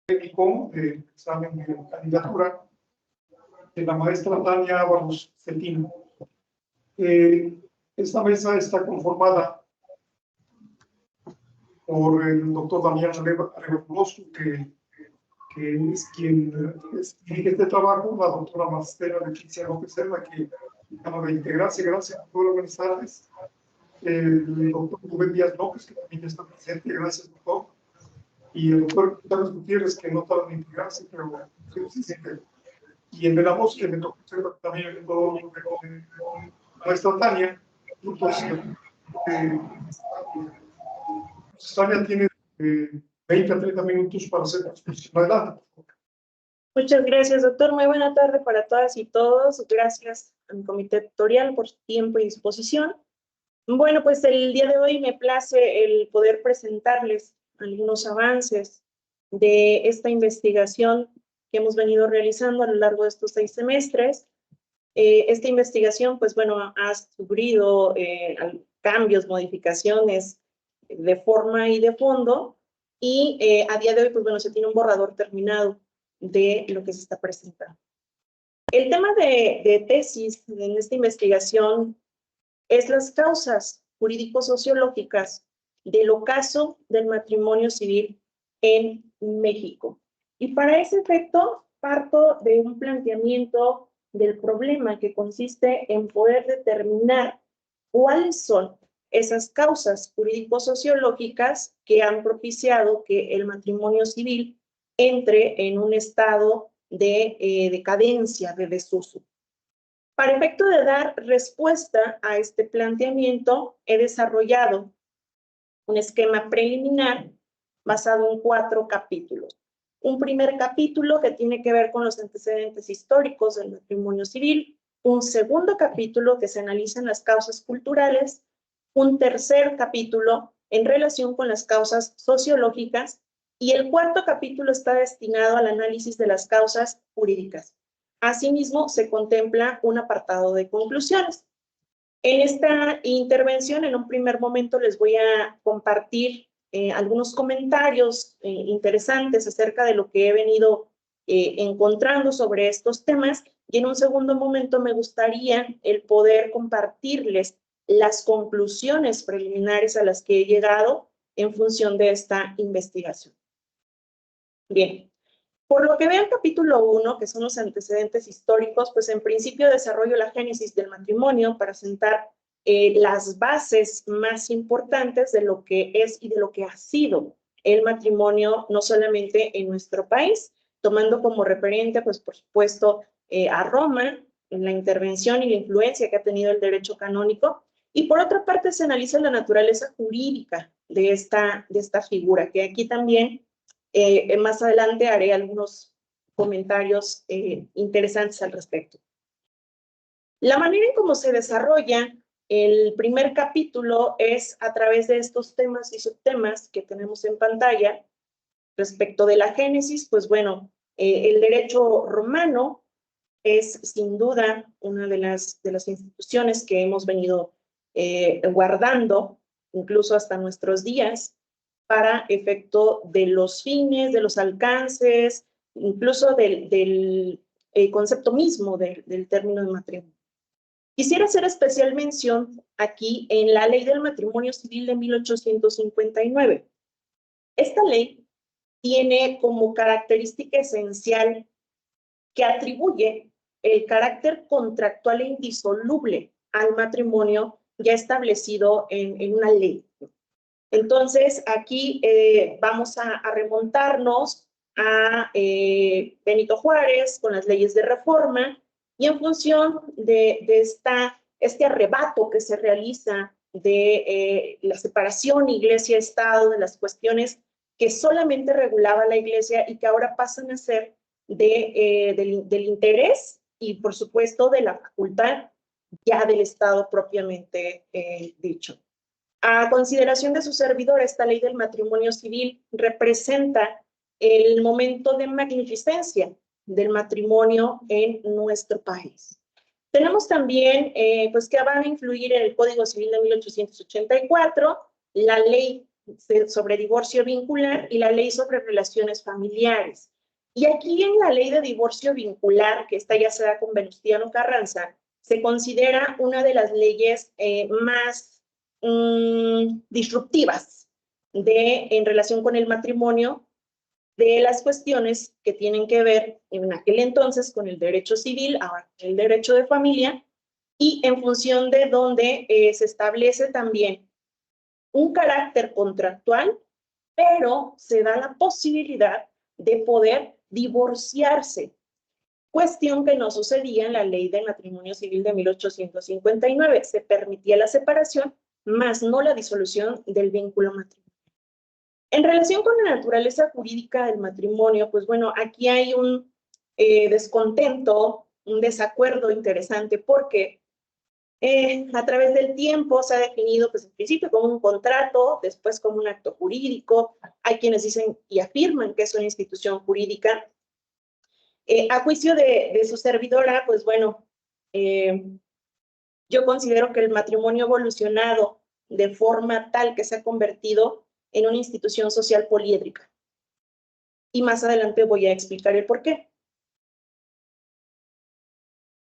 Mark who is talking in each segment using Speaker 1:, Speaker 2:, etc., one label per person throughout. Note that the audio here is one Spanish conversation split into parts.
Speaker 1: técnico de examen de candidatura de la maestra Tania Ábalos Cetina. Esta mesa está conformada por el doctor Damián Arevalo, que es quien dirige este trabajo, la doctora Marcela Leticia López Serra, que acaba de integrarse. Gracias, doctora, buenas tardes. El doctor Rubén Díaz López, que también está presente, gracias, doctor. Y el doctor Carlos Gutiérrez, que no tarda en integrarse, pero sí se integra. Y en la voz que me tocó también el doctor maestra Tania. Entonces, Tania tiene 20 a 30 minutos para hacer la exposición. Adelante.
Speaker 2: Muchas gracias, doctor. Muy buena tarde para todas y todos. Gracias a mi comité tutorial por su tiempo y disposición. Bueno, pues el día de hoy me place el poder presentarles algunos avances de esta investigación que hemos venido realizando a lo largo de estos 6 semestres. Esta investigación, pues bueno, ha sufrido cambios, modificaciones de forma y de fondo, y a día de hoy, pues bueno, se tiene un borrador terminado de lo que se está presentando. El tema de tesis en esta investigación es las causas jurídico-sociológicas del ocaso del matrimonio civil en México. Y para ese efecto, parto de un planteamiento del problema que consiste en poder determinar cuáles son esas causas jurídico-sociológicas que han propiciado que el matrimonio civil entre en un estado de decadencia, de desuso. Para efecto de dar respuesta a este planteamiento, he desarrollado un esquema preliminar basado en 4 capítulos. Un primer capítulo que tiene que ver con los antecedentes históricos del matrimonio civil, un segundo capítulo que se analizan las causas culturales, un tercer capítulo en relación con las causas sociológicas, y el cuarto capítulo está destinado al análisis de las causas jurídicas. Asimismo, se contempla un apartado de conclusiones. En esta intervención, en un primer momento, les voy a compartir algunos comentarios interesantes acerca de lo que he venido encontrando sobre estos temas, y en un segundo momento me gustaría el poder compartirles las conclusiones preliminares a las que he llegado en función de esta investigación. Bien. Por lo que veo el capítulo 1, que son los antecedentes históricos, pues en principio desarrollo la génesis del matrimonio para sentar las bases más importantes de lo que es y de lo que ha sido el matrimonio, no solamente en nuestro país, tomando como referente, pues por supuesto, a Roma, en la intervención y la influencia que ha tenido el derecho canónico, y por otra parte se analiza la naturaleza jurídica de esta figura, que aquí también más adelante haré algunos comentarios interesantes al respecto. La manera en cómo se desarrolla el primer capítulo es a través de estos temas y subtemas que tenemos en pantalla. Respecto de la génesis, pues bueno, el derecho romano es sin duda una de las instituciones que hemos venido guardando, incluso hasta nuestros días, para efecto de los fines, de los alcances, incluso del concepto mismo del término de matrimonio. Quisiera hacer especial mención aquí en la Ley del Matrimonio Civil de 1859. Esta ley tiene como característica esencial que atribuye el carácter contractual e indisoluble al matrimonio ya establecido en una ley. Entonces, aquí vamos a remontarnos a Benito Juárez con las leyes de reforma, y en función de este arrebato que se realiza de la separación iglesia-estado, de las cuestiones que solamente regulaba la iglesia y que ahora pasan a ser del interés y, por supuesto, de la facultad ya del Estado propiamente dicho. A consideración de su servidor, esta ley del matrimonio civil representa el momento de magnificencia del matrimonio en nuestro país. Tenemos también, pues, que van a influir en el Código Civil de 1884, la ley sobre divorcio vincular y la ley sobre relaciones familiares. Y aquí en la ley de divorcio vincular, que esta ya se da con Venustiano Carranza, se considera una de las leyes más disruptivas en relación con el matrimonio, de las cuestiones que tienen que ver en aquel entonces con el derecho civil, ahora el derecho de familia, y en función de donde se establece también un carácter contractual, pero se da la posibilidad de poder divorciarse, cuestión que no sucedía en la ley del matrimonio civil de 1859. Se permitía la separación, más no la disolución del vínculo matrimonial. En relación con la naturaleza jurídica del matrimonio, pues bueno, aquí hay un descontento, un desacuerdo interesante, porque a través del tiempo se ha definido, pues en principio como un contrato, después como un acto jurídico. Hay quienes dicen y afirman que es una institución jurídica. A juicio de su servidora, pues bueno, yo considero que el matrimonio ha evolucionado de forma tal que se ha convertido en una institución social poliédrica. Y más adelante voy a explicar el por qué.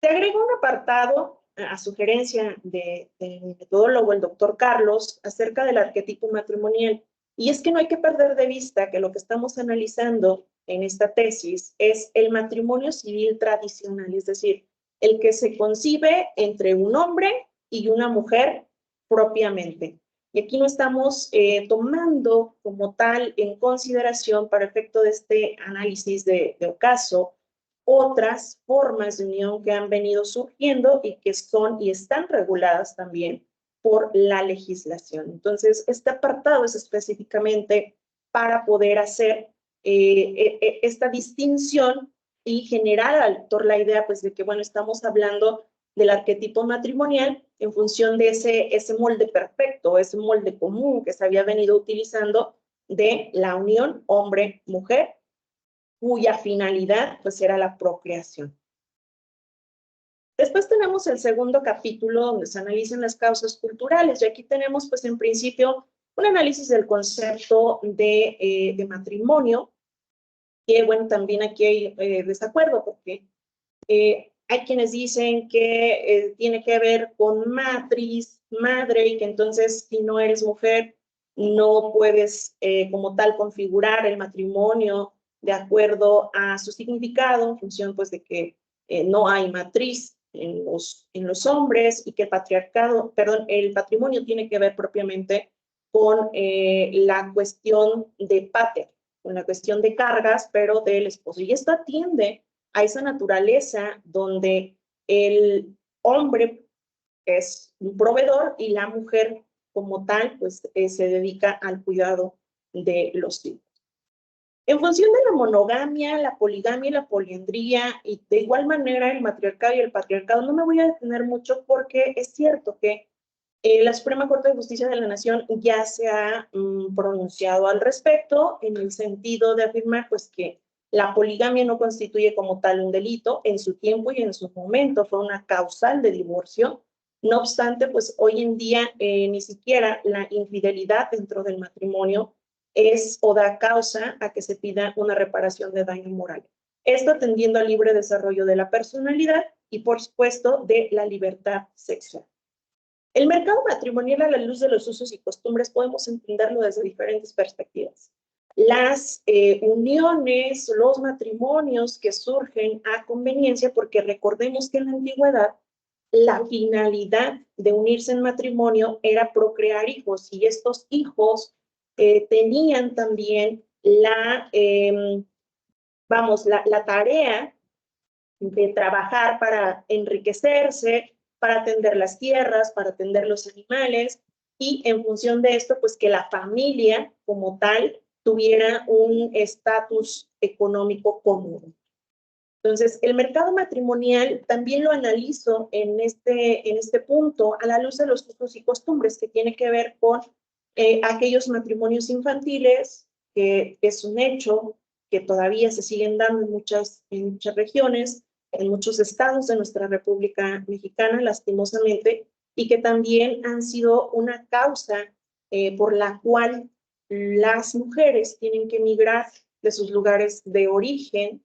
Speaker 2: Se agrega un apartado a sugerencia del metodólogo, el doctor Carlos, acerca del arquetipo matrimonial. Y es que no hay que perder de vista que lo que estamos analizando en esta tesis es el matrimonio civil tradicional, es decir, el que se concibe entre un hombre y una mujer propiamente. Y aquí no estamos tomando como tal en consideración, para efecto de este análisis de ocaso, otras formas de unión que han venido surgiendo y que son y están reguladas también por la legislación. Entonces, este apartado es específicamente para poder hacer esta distinción y generar al lector la idea, pues, de que, bueno, estamos hablando del arquetipo matrimonial en función de ese molde perfecto, ese molde común que se había venido utilizando de la unión hombre-mujer, cuya finalidad, pues, era la procreación. Después tenemos el segundo capítulo donde se analizan las causas culturales, y aquí tenemos, pues, en principio, un análisis del concepto de matrimonio, que, bueno, también aquí hay desacuerdo, porque hay quienes dicen que tiene que ver con matriz, madre, y que entonces si no eres mujer no puedes como tal configurar el matrimonio de acuerdo a su significado, en función, pues, de que no hay matriz en los hombres, y que el patrimonio tiene que ver propiamente con la cuestión de pater, con la cuestión de cargas, pero del esposo. Y esto atiende a esa naturaleza donde el hombre es un proveedor y la mujer como tal, pues se dedica al cuidado de los hijos. En función de la monogamia, la poligamia y la poliandría, y de igual manera el matriarcado y el patriarcado, no me voy a detener mucho, porque es cierto que la Suprema Corte de Justicia de la Nación ya se ha pronunciado al respecto, en el sentido de afirmar, pues, que la poligamia no constituye como tal un delito. En su tiempo y en su momento fue una causal de divorcio. No obstante, pues hoy en día ni siquiera la infidelidad dentro del matrimonio es o da causa a que se pida una reparación de daño moral. Esto atendiendo al libre desarrollo de la personalidad y, por supuesto, de la libertad sexual. El mercado matrimonial, a la luz de los usos y costumbres, podemos entenderlo desde diferentes perspectivas. Las uniones, los matrimonios que surgen a conveniencia, porque recordemos que en la antigüedad la finalidad de unirse en matrimonio era procrear hijos, y estos hijos tenían también la tarea de trabajar para enriquecerse, para atender las tierras, para atender los animales, y en función de esto, pues que la familia como tal tuviera un estatus económico común. Entonces, el mercado matrimonial también lo analizo en este punto a la luz de los usos y costumbres, que tiene que ver con aquellos matrimonios infantiles, que es un hecho que todavía se siguen dando en muchas regiones, en muchos estados de nuestra República Mexicana, lastimosamente, y que también han sido una causa por la cual las mujeres tienen que emigrar de sus lugares de origen,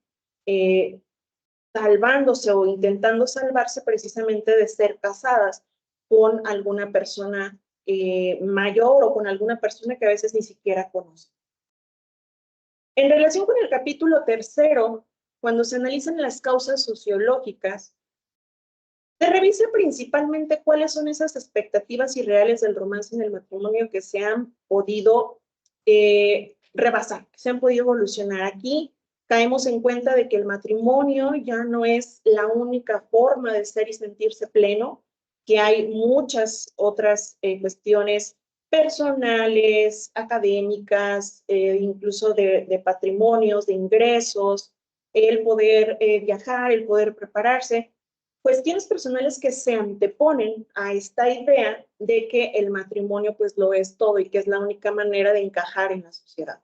Speaker 2: salvándose o intentando salvarse precisamente de ser casadas con alguna persona mayor o con alguna persona que a veces ni siquiera conoce. En relación con el capítulo tercero, cuando se analizan las causas sociológicas, se revisa principalmente cuáles son esas expectativas irreales del romance en el matrimonio que se han podido rebasar, que se han podido evolucionar. Aquí caemos en cuenta de que el matrimonio ya no es la única forma de ser y sentirse pleno, que hay muchas otras cuestiones personales, académicas, incluso de patrimonios, de ingresos, el poder viajar, el poder prepararse, cuestiones personales que se anteponen a esta idea de que el matrimonio pues lo es todo y que es la única manera de encajar en la sociedad.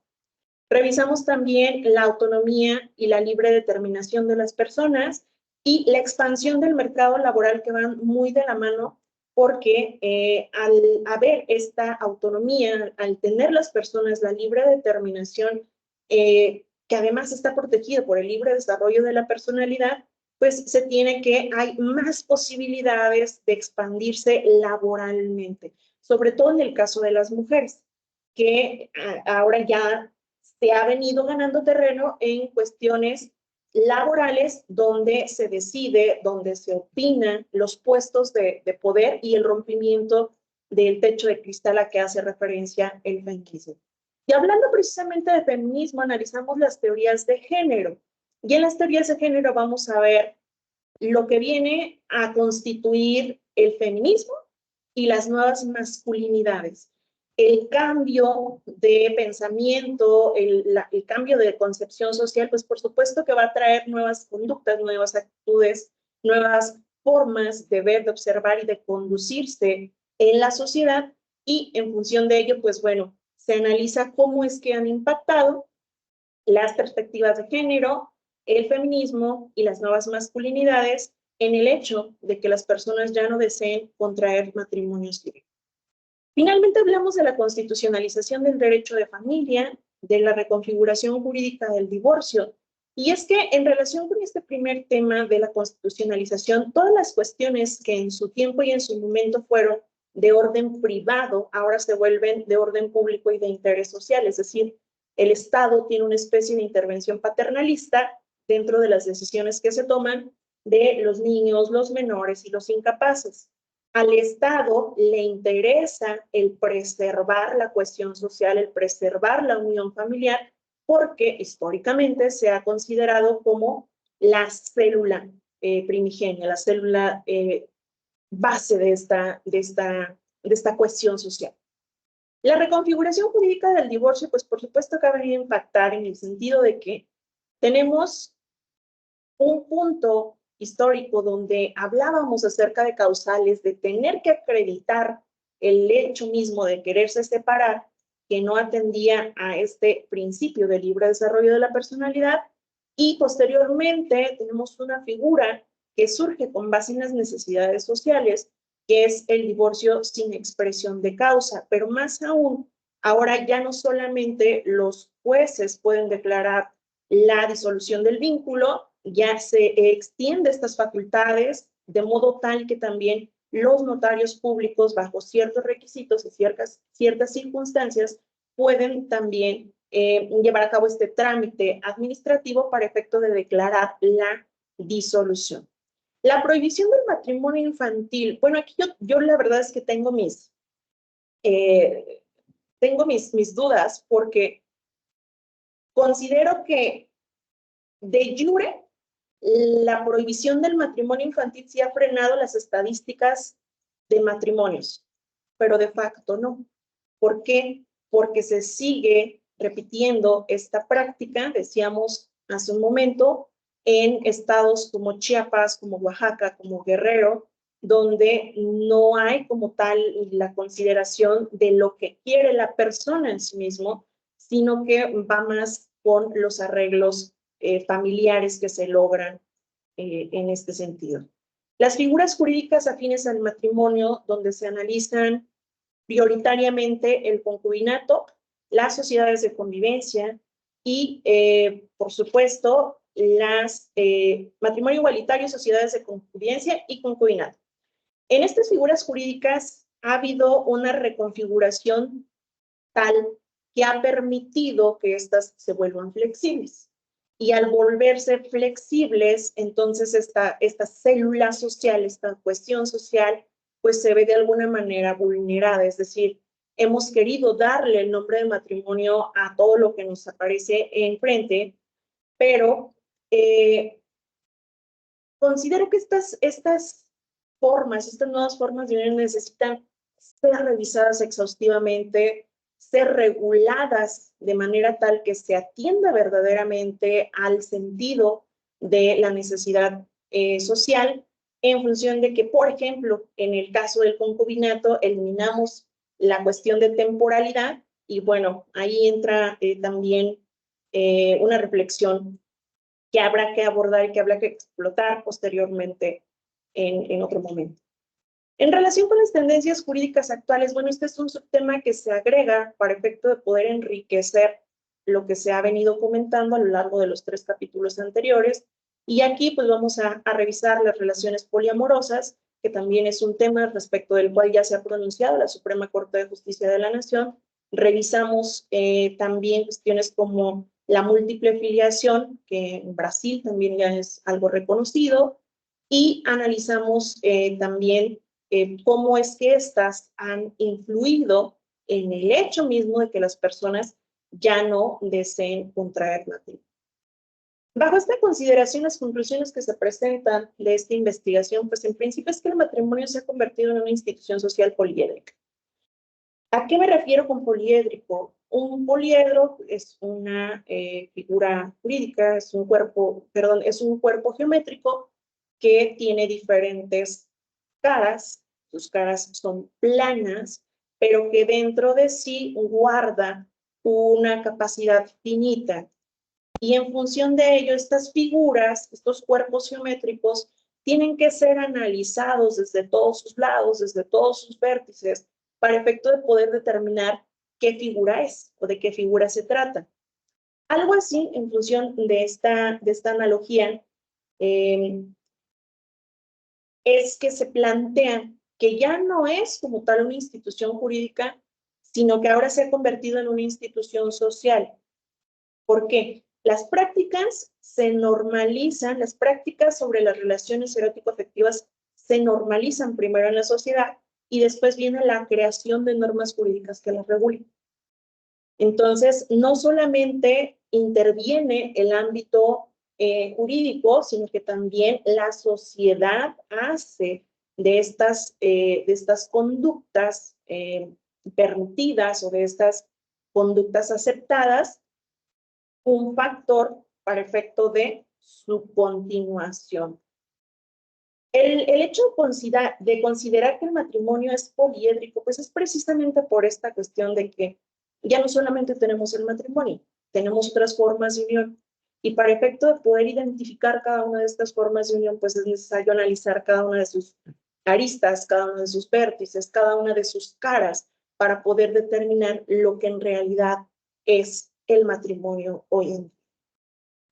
Speaker 2: Revisamos también la autonomía y la libre determinación de las personas y la expansión del mercado laboral que van muy de la mano porque al haber esta autonomía, al tener las personas la libre determinación, que además está protegida por el libre desarrollo de la personalidad, pues se tiene que hay más posibilidades de expandirse laboralmente, sobre todo en el caso de las mujeres, que ahora ya se ha venido ganando terreno en cuestiones laborales donde se decide, donde se opinan los puestos de poder y el rompimiento del techo de cristal a que hace referencia el feminismo. Y hablando precisamente de feminismo, analizamos las teorías de género. Y en las teorías de género vamos a ver lo que viene a constituir el feminismo y las nuevas masculinidades. El cambio de pensamiento, el cambio de concepción social, pues por supuesto que va a traer nuevas conductas, nuevas actitudes, nuevas formas de ver, de observar y de conducirse en la sociedad y en función de ello, pues bueno, se analiza cómo es que han impactado las perspectivas de género, el feminismo y las nuevas masculinidades en el hecho de que las personas ya no deseen contraer matrimonios civiles. Finalmente hablamos de la constitucionalización del derecho de familia, de la reconfiguración jurídica del divorcio, y es que en relación con este primer tema de la constitucionalización, todas las cuestiones que en su tiempo y en su momento fueron de orden privado, ahora se vuelven de orden público y de interés social, es decir, el Estado tiene una especie de intervención paternalista dentro de las decisiones que se toman de los niños, los menores y los incapaces. Al Estado le interesa el preservar la cohesión social, el preservar la unión familiar, porque históricamente se ha considerado como la célula primigenia, la célula base de esta cohesión social. La reconfiguración jurídica del divorcio, pues por supuesto que ha venido a impactar en el sentido de que tenemos un punto histórico donde hablábamos acerca de causales, de tener que acreditar el hecho mismo de quererse separar, que no atendía a este principio de libre desarrollo de la personalidad, y posteriormente tenemos una figura que surge con base en las necesidades sociales, que es el divorcio sin expresión de causa, pero más aún, ahora ya no solamente los jueces pueden declarar la disolución del vínculo, ya se extiende estas facultades de modo tal que también los notarios públicos, bajo ciertos requisitos y ciertas circunstancias, pueden también llevar a cabo este trámite administrativo para efecto de declarar la disolución. La prohibición del matrimonio infantil, bueno, aquí yo la verdad es que tengo mis dudas porque considero que de jure la prohibición del matrimonio infantil sí ha frenado las estadísticas de matrimonios, pero de facto no. ¿Por qué? Porque se sigue repitiendo esta práctica, decíamos hace un momento, en estados como Chiapas, como Oaxaca, como Guerrero, donde no hay como tal la consideración de lo que quiere la persona en sí mismo, sino que va más con los arreglos familiares que se logran en este sentido. Las figuras jurídicas afines al matrimonio, donde se analizan prioritariamente el concubinato, las sociedades de convivencia y, por supuesto, las matrimonio igualitario, sociedades de convivencia y concubinato. En estas figuras jurídicas ha habido una reconfiguración tal que ha permitido que éstas se vuelvan flexibles. Y al volverse flexibles, entonces esta célula social, esta cuestión social, pues se ve de alguna manera vulnerada. Es decir, hemos querido darle el nombre de matrimonio a todo lo que nos aparece enfrente, pero considero que estas nuevas formas de unión necesitan ser revisadas exhaustivamente, ser reguladas de manera tal que se atienda verdaderamente al sentido de la necesidad social, en función de que, por ejemplo, en el caso del concubinato, eliminamos la cuestión de temporalidad y bueno, ahí entra también una reflexión que habrá que abordar y que habrá que explotar posteriormente en otro momento. En relación con las tendencias jurídicas actuales, bueno, este es un subtema que se agrega para efecto de poder enriquecer lo que se ha venido comentando a lo largo de los 3 capítulos anteriores. Y aquí pues vamos a revisar las relaciones poliamorosas, que también es un tema respecto del cual ya se ha pronunciado la Suprema Corte de Justicia de la Nación. Revisamos también cuestiones como la múltiple filiación, que en Brasil también ya es algo reconocido, y analizamos también cómo es que estas han influido en el hecho mismo de que las personas ya no deseen contraer matrimonio. Bajo esta consideración, las conclusiones que se presentan de esta investigación, pues en principio es que el matrimonio se ha convertido en una institución social poliédrica. ¿A qué me refiero con poliédrico? Un poliedro es una figura jurídica, es un cuerpo geométrico que tiene diferentes caras, sus caras son planas, pero que dentro de sí guarda una capacidad finita. Y en función de ello, estas figuras, estos cuerpos geométricos, tienen que ser analizados desde todos sus lados, desde todos sus vértices, para efecto de poder determinar qué figura es o de qué figura se trata. Algo así, en función de esta analogía, es que se plantea que ya no es como tal una institución jurídica, sino que ahora se ha convertido en una institución social. ¿Por qué? Las prácticas se normalizan, las prácticas sobre las relaciones erótico-afectivas se normalizan primero en la sociedad y después viene la creación de normas jurídicas que las regulen. Entonces, no solamente interviene el ámbito jurídico, sino que también la sociedad hace de estas conductas permitidas o de estas conductas aceptadas un factor para efecto de su continuación. El hecho de considerar que el matrimonio es poliédrico, pues es precisamente por esta cuestión de que ya no solamente tenemos el matrimonio, tenemos otras formas de unión. Y para efecto de poder identificar cada una de estas formas de unión, pues es necesario analizar cada una de sus aristas, cada uno de sus vértices, cada una de sus caras, para poder determinar lo que en realidad es el matrimonio hoy en día.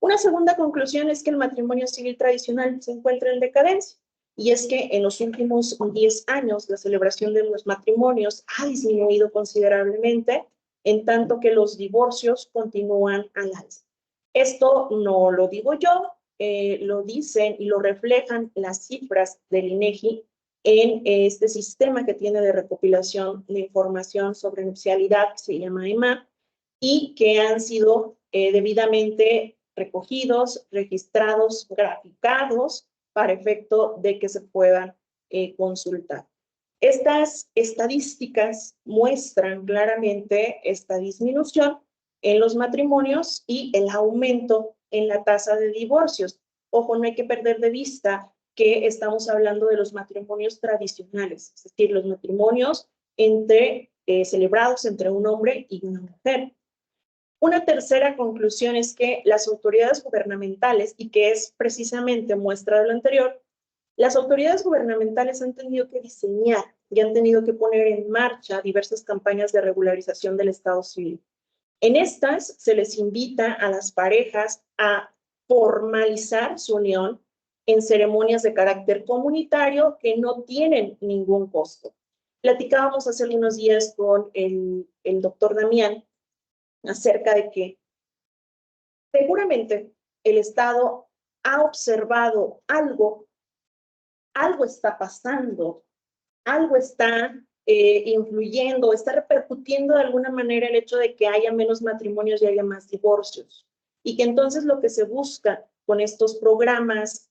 Speaker 2: Una segunda conclusión es que el matrimonio civil tradicional se encuentra en decadencia. Y es que en los últimos 10 años la celebración de los matrimonios ha disminuido considerablemente, en tanto que los divorcios continúan al alza. Esto no lo digo yo, lo dicen y lo reflejan las cifras del INEGI en este sistema que tiene de recopilación de información sobre nupcialidad, que se llama EMA, y que han sido debidamente recogidos, registrados, graficados, para efecto de que se puedan consultar. Estas estadísticas muestran claramente esta disminución en los matrimonios y el aumento en la tasa de divorcios. Ojo, no hay que perder de vista que estamos hablando de los matrimonios tradicionales, es decir, los matrimonios celebrados entre un hombre y una mujer. Una tercera conclusión es que las autoridades gubernamentales, y que es precisamente muestra de lo anterior, las autoridades gubernamentales han tenido que diseñar y han tenido que poner en marcha diversas campañas de regularización del estado civil. En estas se les invita a las parejas a formalizar su unión en ceremonias de carácter comunitario que no tienen ningún costo. Platicábamos hace algunos días con el doctor Damián acerca de que seguramente el Estado ha observado algo está pasando, algo está influyendo, está repercutiendo de alguna manera el hecho de que haya menos matrimonios y haya más divorcios. Y que entonces lo que se busca con estos programas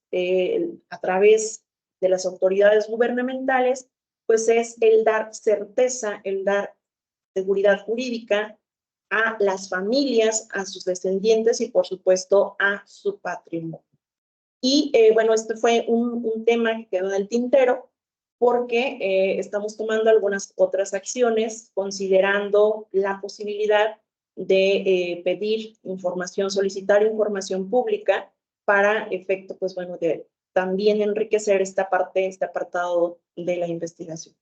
Speaker 2: a través de las autoridades gubernamentales, pues es el dar certeza, el dar seguridad jurídica a las familias, a sus descendientes y por supuesto a su patrimonio. Y bueno, este fue un tema que quedó en el tintero porque estamos tomando algunas otras acciones considerando la posibilidad de pedir información, solicitar información pública para efecto, pues bueno, de también enriquecer esta parte, este apartado de la investigación.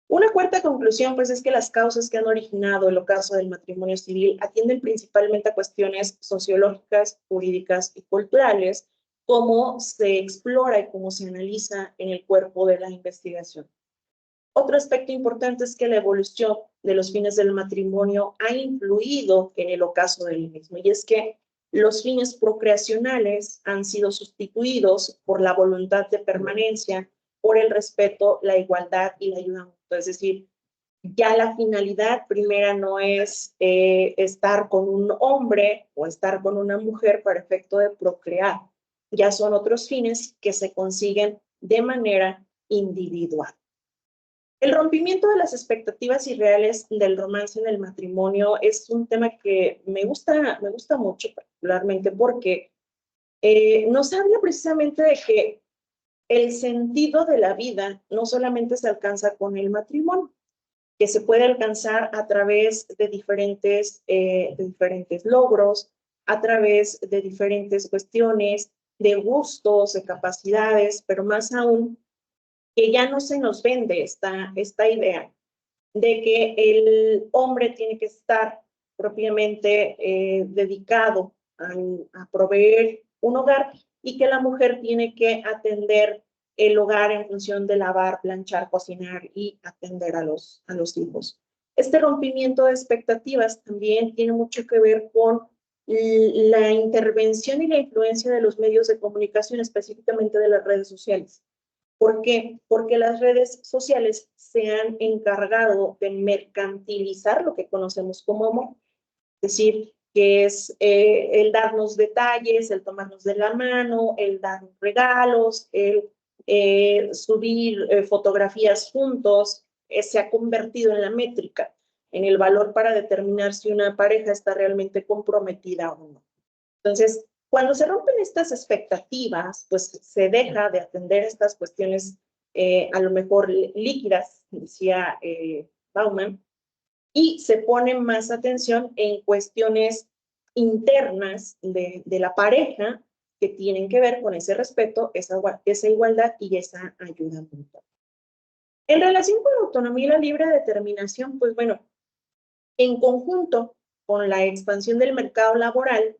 Speaker 2: Una cuarta conclusión, pues, es que las causas que han originado el ocaso del matrimonio civil atienden principalmente a cuestiones sociológicas, jurídicas y culturales, como se explora y cómo se analiza en el cuerpo de la investigación. Otro aspecto importante es que la evolución de los fines del matrimonio ha influido en el ocaso del mismo, y es que los fines procreacionales han sido sustituidos por la voluntad de permanencia, por el respeto, la igualdad y la ayuda mutua. Es decir, ya la finalidad primera no es estar con un hombre o estar con una mujer para efecto de procrear. Ya son otros fines que se consiguen de manera individual. El rompimiento de las expectativas irreales del romance en el matrimonio es un tema que me gusta mucho, particularmente porque nos habla precisamente de que el sentido de la vida no solamente se alcanza con el matrimonio, que se puede alcanzar a través de diferentes logros, a través de diferentes cuestiones, de gustos, de capacidades, pero más aún, que ya no se nos vende esta idea de que el hombre tiene que estar propiamente dedicado a proveer un hogar y que la mujer tiene que atender el hogar en función de lavar, planchar, cocinar y atender a los hijos. Este rompimiento de expectativas también tiene mucho que ver con la intervención y la influencia de los medios de comunicación, específicamente de las redes sociales. ¿Por qué? Porque las redes sociales se han encargado de mercantilizar lo que conocemos como amor. Es decir, que es el darnos detalles, el tomarnos de la mano, el dar regalos, el subir fotografías juntos, se ha convertido en la métrica, en el valor para determinar si una pareja está realmente comprometida o no. Entonces, cuando se rompen estas expectativas, pues se deja de atender estas cuestiones a lo mejor líquidas, decía Bauman, y se pone más atención en cuestiones internas de la pareja que tienen que ver con ese respeto, esa igualdad y esa ayuda mutua. En relación con la autonomía y la libre determinación, pues bueno, en conjunto con la expansión del mercado laboral,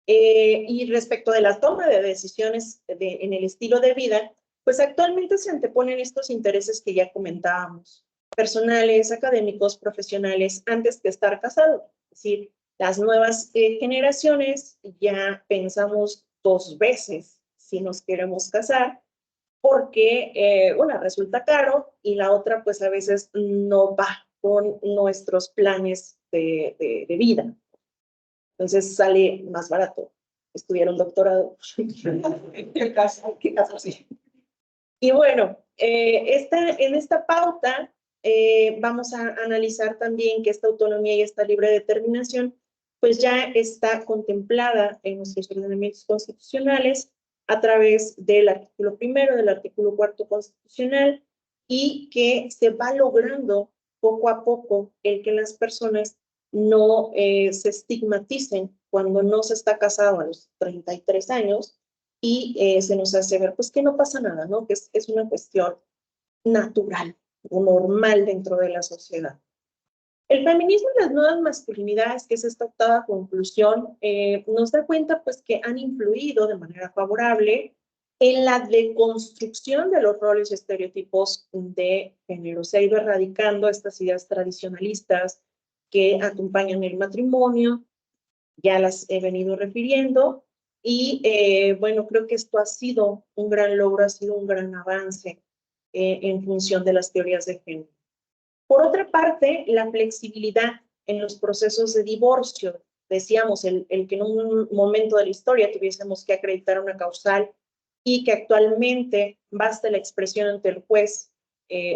Speaker 2: y respecto de la toma de decisiones en el estilo de vida, pues actualmente se anteponen estos intereses que ya comentábamos, personales, académicos, profesionales, antes que estar casado. Es decir, las nuevas generaciones ya pensamos 2 veces si nos queremos casar, porque una resulta caro y la otra pues a veces no va con nuestros planes de vida. Entonces sale más barato estudiar un doctorado que casarse. Y bueno, en esta pauta vamos a analizar también que esta autonomía y esta libre determinación pues ya está contemplada en nuestros ordenamientos constitucionales a través del artículo 1, del artículo 4 constitucional, y que se va logrando poco a poco el que las personas no se estigmaticen cuando no se está casado a los 33 años y se nos hace ver pues que no pasa nada, ¿no? Que es una cuestión natural o normal dentro de la sociedad. El feminismo y las nuevas masculinidades, que es esta octava conclusión, nos da cuenta pues que han influido de manera favorable en la deconstrucción de los roles y estereotipos de género. Se ha ido erradicando estas ideas tradicionalistas que acompañan el matrimonio, ya las he venido refiriendo, y bueno, creo que esto ha sido un gran logro, ha sido un gran avance en función de las teorías de género. Por otra parte, la flexibilidad en los procesos de divorcio. Decíamos, el que en un momento de la historia tuviésemos que acreditar una causal y que actualmente basta la expresión ante el juez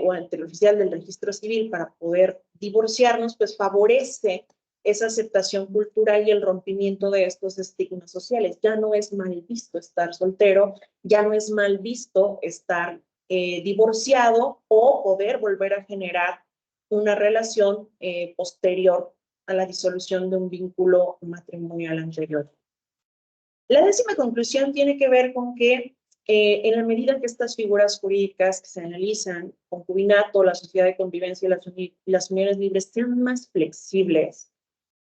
Speaker 2: o ante el oficial del registro civil para poder divorciarnos, pues favorece esa aceptación cultural y el rompimiento de estos estigmas sociales. Ya no es mal visto estar soltero, ya no es mal visto estar divorciado o poder volver a generar una relación posterior a la disolución de un vínculo matrimonial anterior. La décima conclusión tiene que ver con que en la medida que estas figuras jurídicas que se analizan, concubinato, la sociedad de convivencia y las uniones libres, sean más flexibles,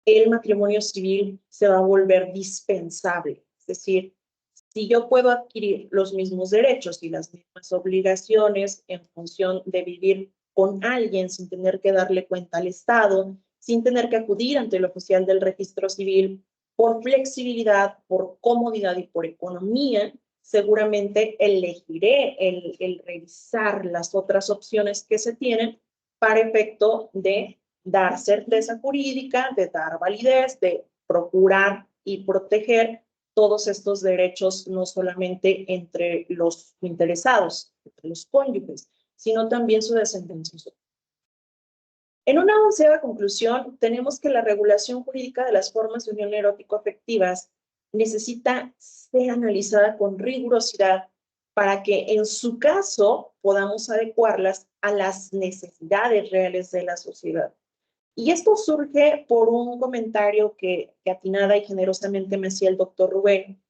Speaker 2: el matrimonio civil se va a volver dispensable. Es decir, si yo puedo adquirir los mismos derechos y las mismas obligaciones en función de vivir con alguien sin tener que darle cuenta al Estado, sin tener que acudir ante el oficial del registro civil, por flexibilidad, por comodidad y por economía, seguramente elegiré el revisar las otras opciones que se tienen para efecto de dar certeza jurídica, de dar validez, de procurar y proteger todos estos derechos, no solamente entre los interesados, entre los cónyuges, sino también su descendencia. En una onceava conclusión, tenemos que la regulación jurídica de las formas de unión erótico-afectivas necesita ser analizada con rigurosidad para que en su caso podamos adecuarlas a las necesidades reales de la sociedad. Y esto surge por un comentario que atinada y generosamente me hacía el doctor Rubén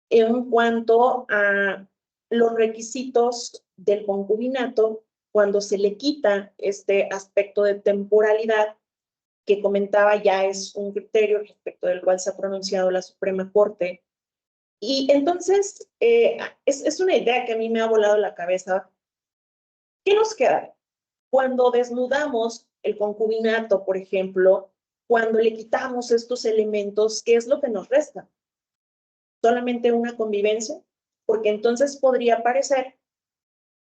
Speaker 2: en cuanto a los requisitos del concubinato cuando se le quita este aspecto de temporalidad que comentaba ya es un criterio respecto del cual se ha pronunciado la Suprema Corte. Y entonces es una idea que a mí me ha volado la cabeza. ¿Qué nos queda? Cuando desnudamos el concubinato, por ejemplo, cuando le quitamos estos elementos, ¿qué es lo que nos resta? ¿Solamente una convivencia? Porque entonces podría parecer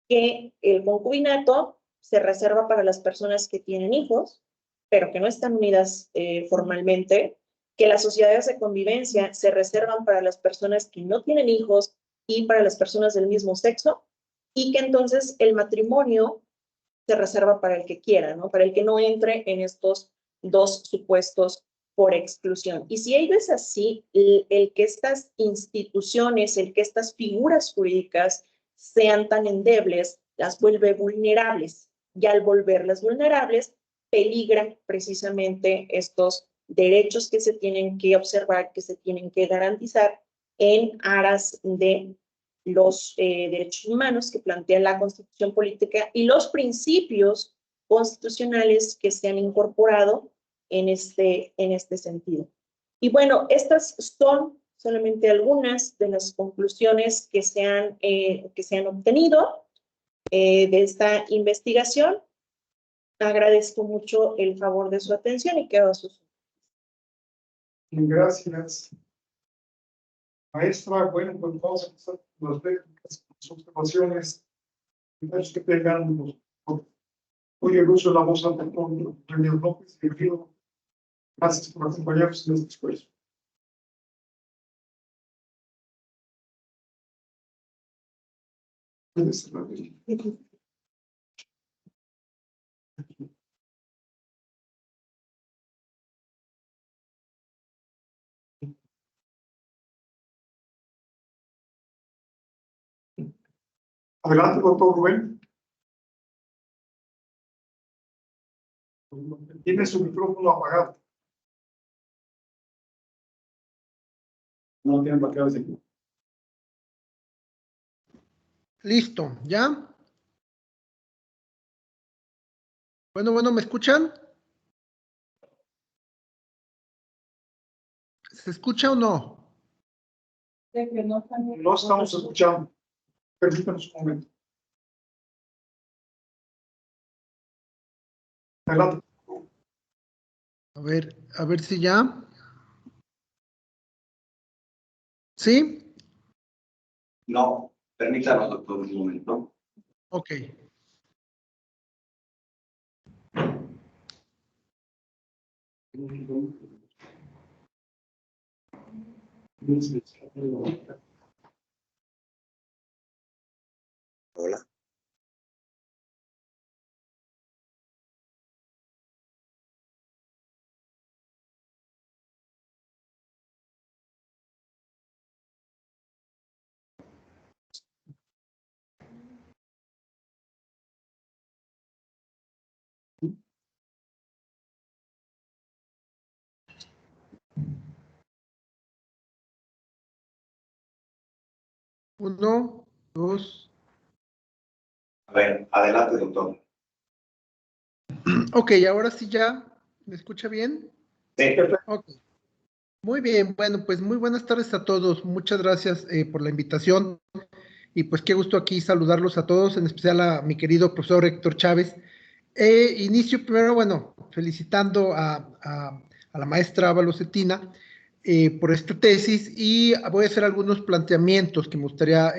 Speaker 2: que el concubinato se reserva para las personas que tienen hijos, pero que no están unidas formalmente, que las sociedades de convivencia se reservan para las personas que no tienen hijos y para las personas del mismo sexo, y que entonces el matrimonio se reserva para el que quiera, ¿no? Para el que no entre en estos dos supuestos por exclusión. Y si ello es así, el que estas instituciones, el que estas figuras jurídicas sean tan endebles, las vuelve vulnerables. Y al volverlas vulnerables, peligran precisamente estos derechos que se tienen que observar, que se tienen que garantizar en aras de los derechos humanos que plantea la Constitución Política y los principios constitucionales que se han incorporado en este sentido. Y bueno, estas son solamente algunas de las conclusiones que se han obtenido de esta investigación. Agradezco mucho el favor de su atención y quedo a sus órdenes.
Speaker 1: Gracias, maestra. Bueno, pues vamos a empezar con las técnicas, las observaciones, que tengan hoy el uso de la voz ante con René López y Río. Gracias por acompañarnos en este esfuerzo. Adelante, doctor Rubén. Tiene su micrófono apagado. No tiene apagado ese.
Speaker 3: Listo, ¿ya? Bueno, ¿me escuchan? ¿Se escucha o no?
Speaker 1: No estamos escuchando. Permítanos un momento. Adelante.
Speaker 3: A ver si ya. ¿Sí?
Speaker 4: No, permítanos, doctor, un momento.
Speaker 3: Ok.
Speaker 4: Hola.
Speaker 3: Uno, dos.
Speaker 4: A ver, adelante, doctor.
Speaker 3: Ok, ahora sí ya. ¿Me escucha bien?
Speaker 4: Sí,
Speaker 3: Ok. Muy bien, bueno, pues muy buenas tardes a todos. Muchas gracias por la invitación y pues qué gusto aquí saludarlos a todos, en especial a mi querido profesor Héctor Chávez. Inicio primero, bueno, felicitando a la maestra Ábalos Cetina por esta tesis y voy a hacer algunos planteamientos que me gustaría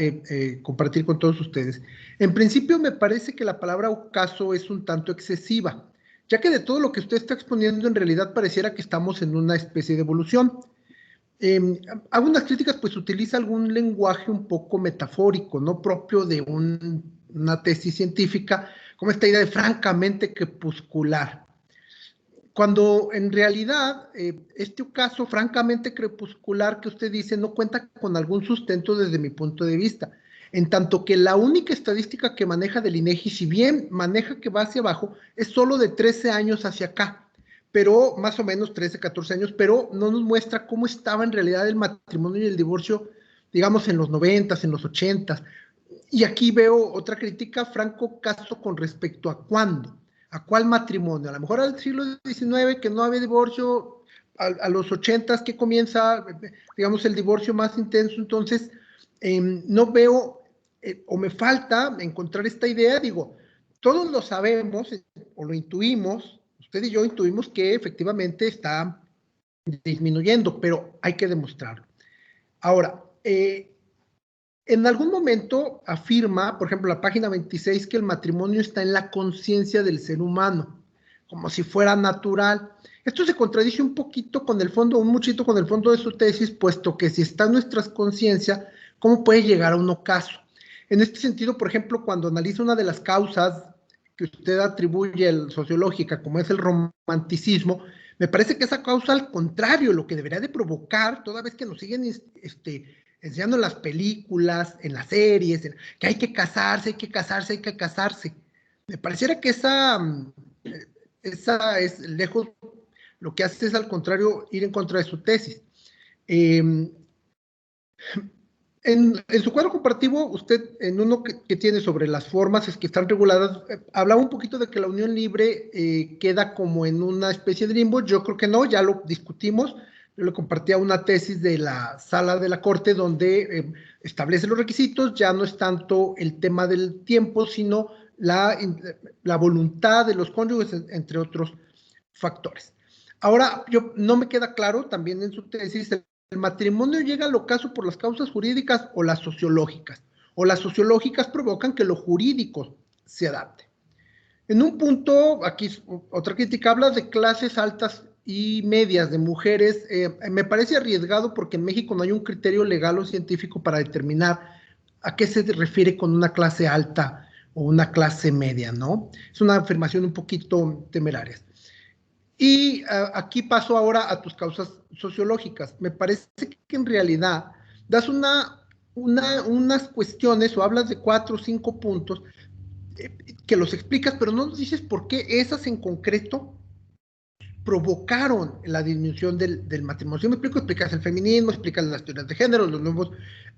Speaker 3: compartir con todos ustedes. En principio me parece que la palabra ocaso es un tanto excesiva, ya que de todo lo que usted está exponiendo en realidad pareciera que estamos en una especie de evolución. Hago unas críticas, pues utiliza algún lenguaje un poco metafórico, no propio de una tesis científica, como esta idea de francamente crepuscular. Cuando en realidad este caso francamente crepuscular que usted dice no cuenta con algún sustento desde mi punto de vista, en tanto que la única estadística que maneja del INEGI, si bien maneja que va hacia abajo, es solo de 13 años hacia acá, pero más o menos 13, 14 años, pero no nos muestra cómo estaba en realidad el matrimonio y el divorcio, digamos, en los 90s, en los 80s. Y aquí veo otra crítica, Franco Caso, con respecto a cuándo, a cuál matrimonio. A lo mejor al siglo XIX, que no había divorcio, a los 80s que comienza, digamos, el divorcio más intenso. Entonces, no veo, o me falta encontrar esta idea. Digo, todos lo sabemos, o lo intuimos, usted y yo intuimos que efectivamente está disminuyendo, pero hay que demostrarlo. Ahora, en algún momento afirma, por ejemplo, la página 26, que el matrimonio está en la conciencia del ser humano, como si fuera natural. Esto se contradice un poquito con el fondo, un muchito con el fondo de su tesis, puesto que si está en nuestras conciencias, ¿cómo puede llegar a un ocaso? En este sentido, por ejemplo, cuando analiza una de las causas que usted atribuye al sociológica, como es el romanticismo, me parece que esa causa, al contrario, lo que debería de provocar, toda vez que nos siguen enseñando en las películas, en las series, que hay que casarse, hay que casarse, hay que casarse. Me pareciera que esa es lejos, lo que hace es al contrario ir en contra de su tesis. En su cuadro comparativo, usted, en uno que tiene sobre las formas es que están reguladas, hablaba un poquito de que la unión libre queda como en una especie de limbo. Yo creo que no, ya lo discutimos. Yo le compartía una tesis de la sala de la corte donde establece los requisitos, ya no es tanto el tema del tiempo, sino la voluntad de los cónyuges, entre otros factores. Ahora, no me queda claro también en su tesis, ¿el matrimonio llega al ocaso por las causas jurídicas o las sociológicas? O las sociológicas provocan que lo jurídico se adapte. En un punto, aquí otra crítica, habla de clases altas y medias de mujeres. Me parece arriesgado porque en México no hay un criterio legal o científico para determinar a qué se refiere con una clase alta o una clase media, ¿no? Es una afirmación un poquito temeraria. Y aquí paso ahora a tus causas sociológicas. Me parece que en realidad das unas cuestiones o hablas de 4 o 5 puntos que los explicas, pero no nos dices por qué esas en concreto provocaron la disminución del matrimonio. Si me explico, explicas el feminismo, explicas las teorías de género, los nuevos,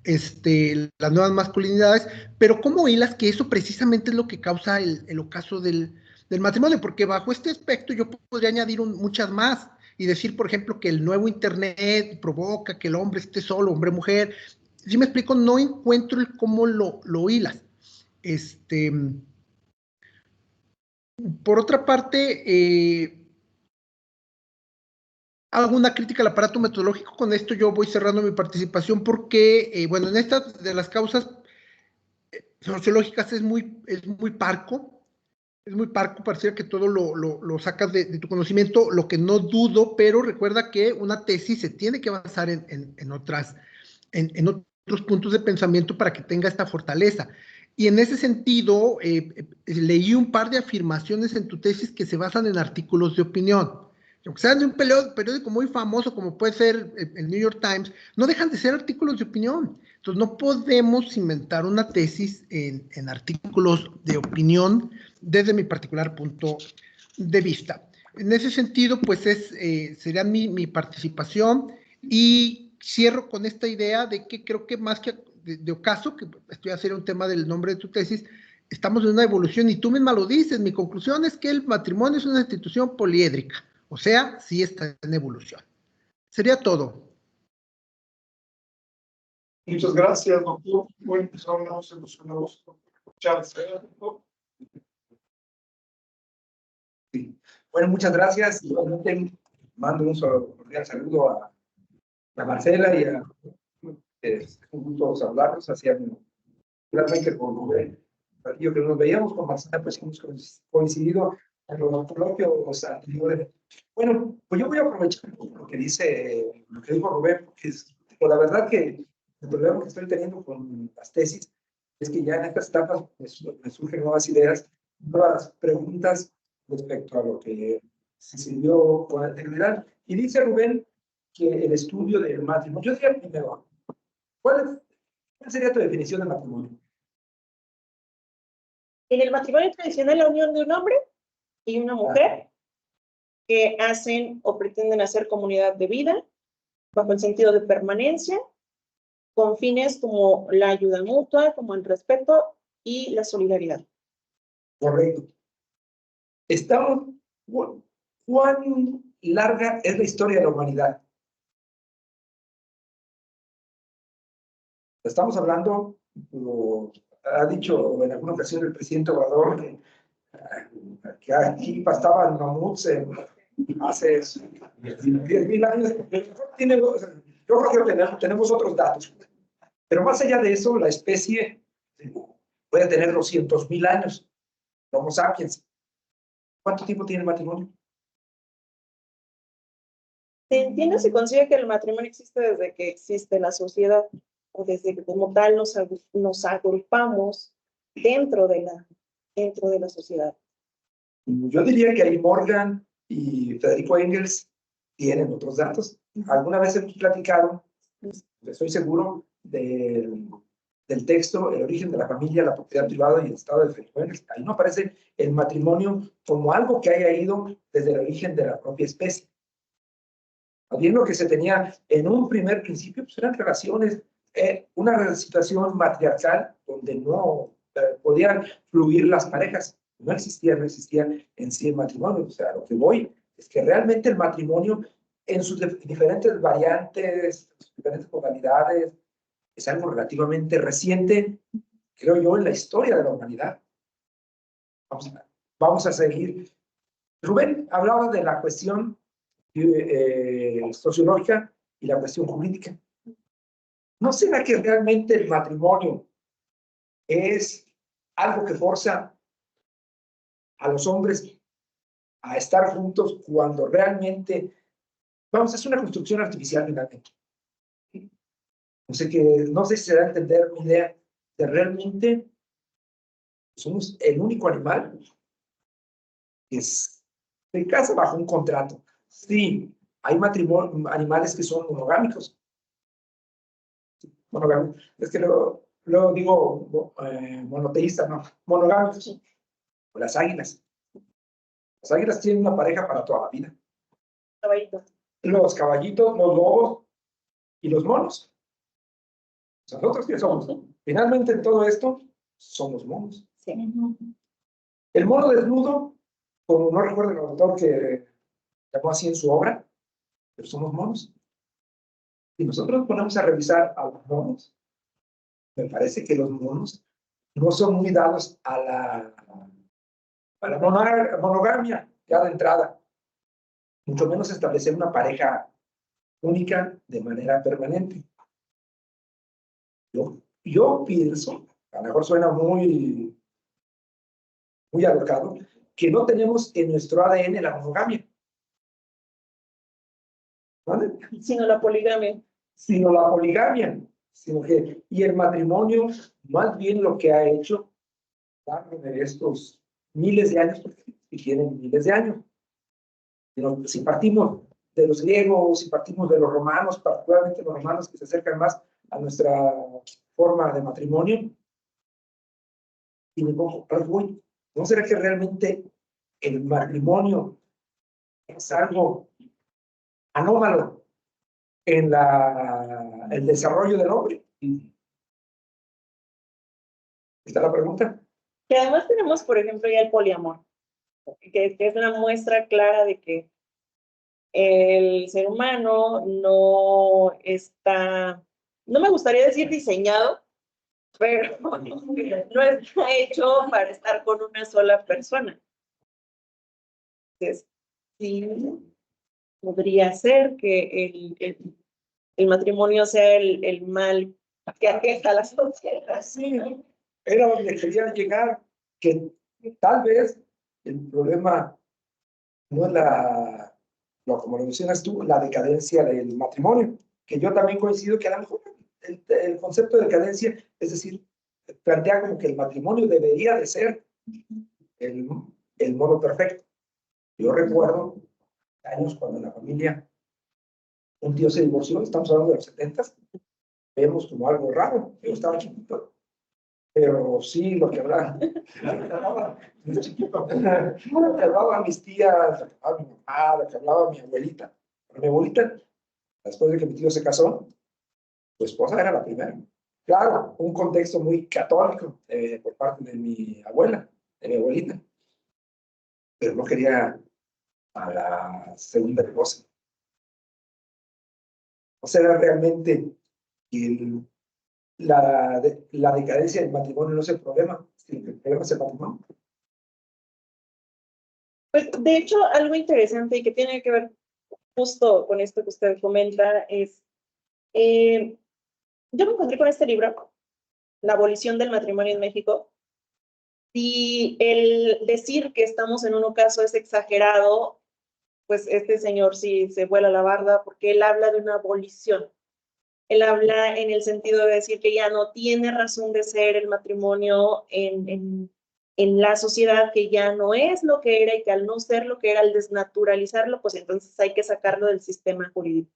Speaker 3: las nuevas masculinidades, pero ¿cómo hilas que eso precisamente es lo que causa el ocaso del matrimonio? Porque bajo este aspecto yo podría añadir muchas más, y decir, por ejemplo, que el nuevo Internet provoca que el hombre esté solo, hombre-mujer. Si me explico, no encuentro el cómo lo hilas. Por otra parte, hago una crítica al aparato metodológico. Con esto yo voy cerrando mi participación porque, bueno, en esta de las causas sociológicas es muy parco. Es muy parco, pareciera que todo lo sacas de tu conocimiento, lo que no dudo, pero recuerda que una tesis se tiene que basar en otros puntos de pensamiento para que tenga esta fortaleza. Y en ese sentido, leí un par de afirmaciones en tu tesis que se basan en artículos de opinión. Aunque sean de un periódico muy famoso como puede ser el New York Times, no dejan de ser artículos de opinión. Entonces no podemos inventar una tesis en artículos de opinión desde mi particular punto de vista. En ese sentido, pues sería mi participación, y cierro con esta idea de que creo que más que de ocaso, que esto ya sería un tema del nombre de tu tesis, estamos en una evolución, y tú misma lo dices. Mi conclusión es que el matrimonio es una institución poliédrica, o sea, sí está en evolución. Sería todo.
Speaker 1: Muchas gracias, doctor. Muy emocionados por escuchar.
Speaker 5: Sí. Bueno, muchas gracias. Igualmente mando un cordial saludo a Marcela y a un gusto saludarlos. Realmente por Rubén. Yo que nos veíamos con Marcela, pues hemos coincidido en los coloquios anteriores. Bueno, pues yo voy a aprovechar lo que dijo Rubén, porque por la verdad que el problema que estoy teniendo con las tesis es que ya en estas etapas me surgen nuevas ideas, nuevas preguntas respecto a lo que se sirvió con el general. Y dice Rubén que el estudio del matrimonio, yo diría primero, ¿cuál sería tu definición de matrimonio?
Speaker 2: En el matrimonio tradicional, la unión de un hombre y una mujer que hacen o pretenden hacer comunidad de vida bajo el sentido de permanencia, con fines como la ayuda mutua, como el respeto y la solidaridad.
Speaker 5: Correcto. ¿Cuán larga es la historia de la humanidad? Estamos hablando, lo ha dicho en alguna ocasión el presidente Obrador, que aquí pastaban mamuts hace 10,000 años. Yo creo que tenemos otros datos. Pero más allá de eso, la especie puede tener 200,000 años. Homo sapiens. ¿Cuánto tiempo tiene el matrimonio?
Speaker 2: Se entiende, se considera que el matrimonio existe desde que existe la sociedad, o desde que como tal nos agrupamos dentro de la sociedad.
Speaker 5: Yo diría que ahí Morgan y Federico Engels tienen otros datos. Alguna vez hemos platicado, estoy seguro, del texto El origen de la familia, la propiedad privada y el estado de Federico Engels. Ahí no aparece el matrimonio como algo que haya ido desde el origen de la propia especie. Bien, lo que se tenía en un primer principio pues eran relaciones, una situación matriarcal donde no podían fluir las parejas. No existía en sí el matrimonio. O sea, lo que voy es que realmente el matrimonio en sus diferentes variantes, sus diferentes modalidades, es algo relativamente reciente, creo yo, en la historia de la humanidad. Vamos a seguir. Rubén hablaba de la cuestión sociológica y la cuestión jurídica. ¿No será que realmente el matrimonio es algo que forza a los hombres a estar juntos cuando realmente, es una construcción artificial finalmente? No sé si se da a entender mi idea de realmente somos el único animal que se casa bajo un contrato. Sí, hay animales que son monogámicos. Es que luego digo monoteísta, no, monogámicos. O las águilas. Las águilas tienen una pareja para toda la vida.
Speaker 2: Caballito.
Speaker 5: Los caballitos, los lobos y los monos. ¿Nosotros qué somos? Finalmente en todo esto, somos monos.
Speaker 2: Sí.
Speaker 5: El mono desnudo, como no recuerdo el autor que llamó así en su obra, pero somos monos. Si nosotros nos ponemos a revisar a los monos, me parece que los monos no son muy dados a la monogamia ya de entrada, mucho menos establecer una pareja única de manera permanente. Yo pienso, a lo mejor suena muy alocado, que no tenemos en nuestro ADN la monogamia. ¿Vale?
Speaker 2: Sino la poligamia.
Speaker 5: Sino la poligamia. Y el matrimonio, más bien lo que ha hecho, de estos miles de años, porque tienen miles de años. Pero si partimos de los griegos, si partimos de los romanos, particularmente los romanos que se acercan más a nuestra forma de matrimonio, y me pongo, ¿no será que realmente el matrimonio es algo anómalo en el desarrollo del hombre? ¿Está la pregunta?
Speaker 2: Que además tenemos, por ejemplo, ya el poliamor, que es una muestra clara de que el ser humano no está, no me gustaría decir diseñado, pero no está hecho para estar con una sola persona. Entonces, sí, podría ser que el matrimonio sea el mal que aqueja a la sociedad.
Speaker 5: Sí, era donde querían llegar, que tal vez el problema no es como lo mencionas tú, la decadencia del matrimonio, que yo también coincido que a lo mejor el concepto de decadencia, es decir, plantea como que el matrimonio debería de ser el modo perfecto. Yo recuerdo años cuando en la familia un tío se divorció, estamos hablando de los 70s, vemos como algo raro. Yo estaba chiquito, pero sí lo que hablaba, muy chiquito, lo que hablaba mis tías, lo que hablaba mi mamá, lo que hablaba mi abuelita. Pero mi abuelita, después de que mi tío se casó, su esposa era la primera. Claro, un contexto muy católico por parte de mi abuela, de mi abuelita, pero no quería a la segunda esposa. O sea, era realmente la decadencia del matrimonio no es el problema, el problema es el matrimonio.
Speaker 2: Pues, de hecho, algo interesante y que tiene que ver justo con esto que usted comenta es, yo me encontré con este libro, La abolición del matrimonio en México, y el decir que estamos en un ocaso es exagerado, pues este señor sí se vuela la barda porque él habla de una abolición. Él habla en el sentido de decir que ya no tiene razón de ser el matrimonio en la sociedad, que ya no es lo que era y que al no ser lo que era, al desnaturalizarlo, pues entonces hay que sacarlo del sistema jurídico.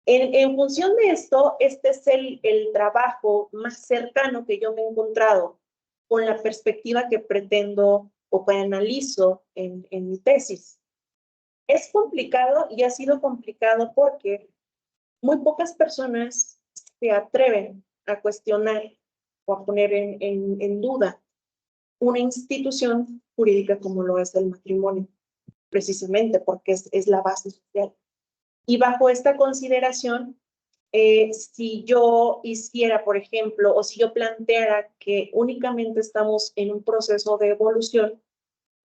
Speaker 2: En función de esto, este es el trabajo más cercano que yo me he encontrado con la perspectiva que pretendo o que analizo en mi tesis. Es complicado y ha sido complicado porque muy pocas personas se atreven a cuestionar o a poner en duda una institución jurídica como lo es el matrimonio, precisamente porque es la base social. Y bajo esta consideración, si yo hiciera, por ejemplo, o si yo planteara que únicamente estamos en un proceso de evolución,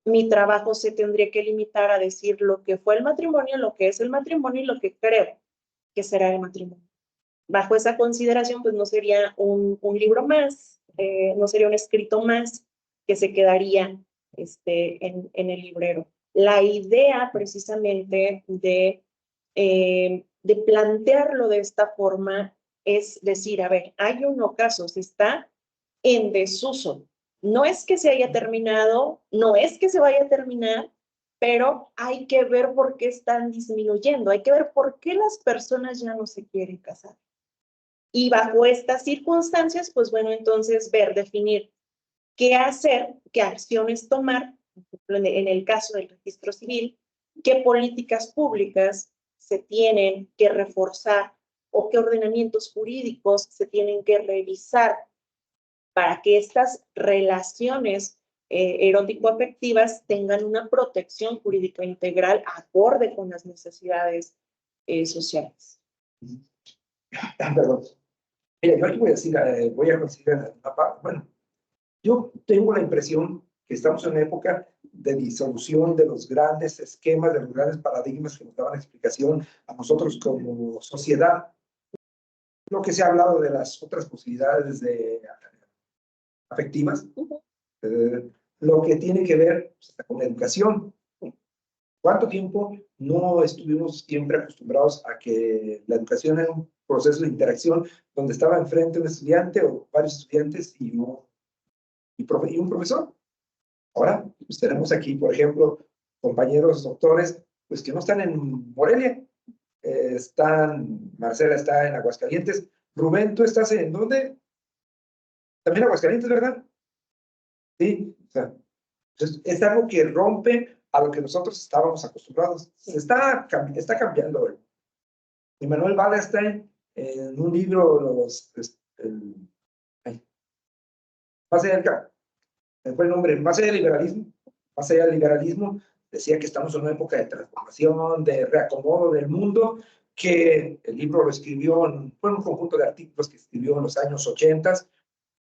Speaker 2: mi trabajo se tendría que limitar a decir lo que fue el matrimonio, lo que es el matrimonio y lo que creo que será el matrimonio. Bajo esa consideración, pues no sería un libro más, no sería un escrito más que se quedaría en el librero. La idea precisamente de plantearlo de esta forma es decir, a ver, hay un ocaso, se está en desuso. No es que se haya terminado, no es que se vaya a terminar, pero hay que ver por qué están disminuyendo, hay que ver por qué las personas ya no se quieren casar. Y bajo estas circunstancias, pues bueno, entonces definir qué hacer, qué acciones tomar, por ejemplo, en el caso del registro civil, qué políticas públicas se tienen que reforzar o qué ordenamientos jurídicos se tienen que revisar para que estas relaciones erótico-afectivas tengan una protección jurídica integral acorde con las necesidades sociales.
Speaker 5: Perdón. Mira, yo aquí voy a decir, voy a considerar una parte. Bueno, yo tengo la impresión que estamos en una época de disolución de los grandes esquemas, de los grandes paradigmas que nos daban explicación a nosotros como sociedad. Lo que se ha hablado de las otras posibilidades afectivas, lo que tiene que ver con la educación. ¿Cuánto tiempo no estuvimos siempre acostumbrados a que la educación era un proceso de interacción donde estaba enfrente un estudiante o varios estudiantes y un profesor? Ahora pues, tenemos aquí, por ejemplo, compañeros doctores pues, que no están en Morelia. Marcela está en Aguascalientes. Rubén, ¿tú estás en dónde? También en Aguascalientes, ¿verdad? Sí, o sea, es algo que rompe a lo que nosotros estábamos acostumbrados. Está cambiando. Y Manuel Wallerstein, en un libro, más allá del nombre, más allá del liberalismo, decía que estamos en una época de transformación, de reacomodo del mundo, que el libro lo escribió, fue un conjunto de artículos que escribió en los años 80.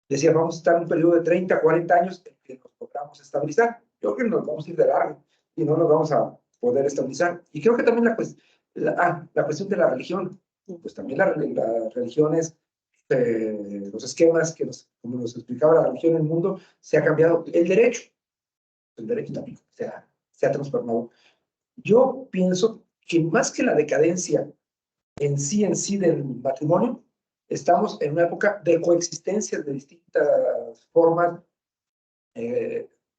Speaker 5: Decía, vamos a estar en un periodo de 30, 40 años en que nos logramos estabilizar. Yo creo que nos vamos a ir de largo y no nos vamos a poder estabilizar. Y creo que también la cuestión de la religión, pues también las religiones, los esquemas como nos explicaba la religión en el mundo, se ha cambiado. El derecho también se ha transformado. Yo pienso que más que la decadencia en sí del matrimonio, estamos en una época de coexistencia de distintas formas,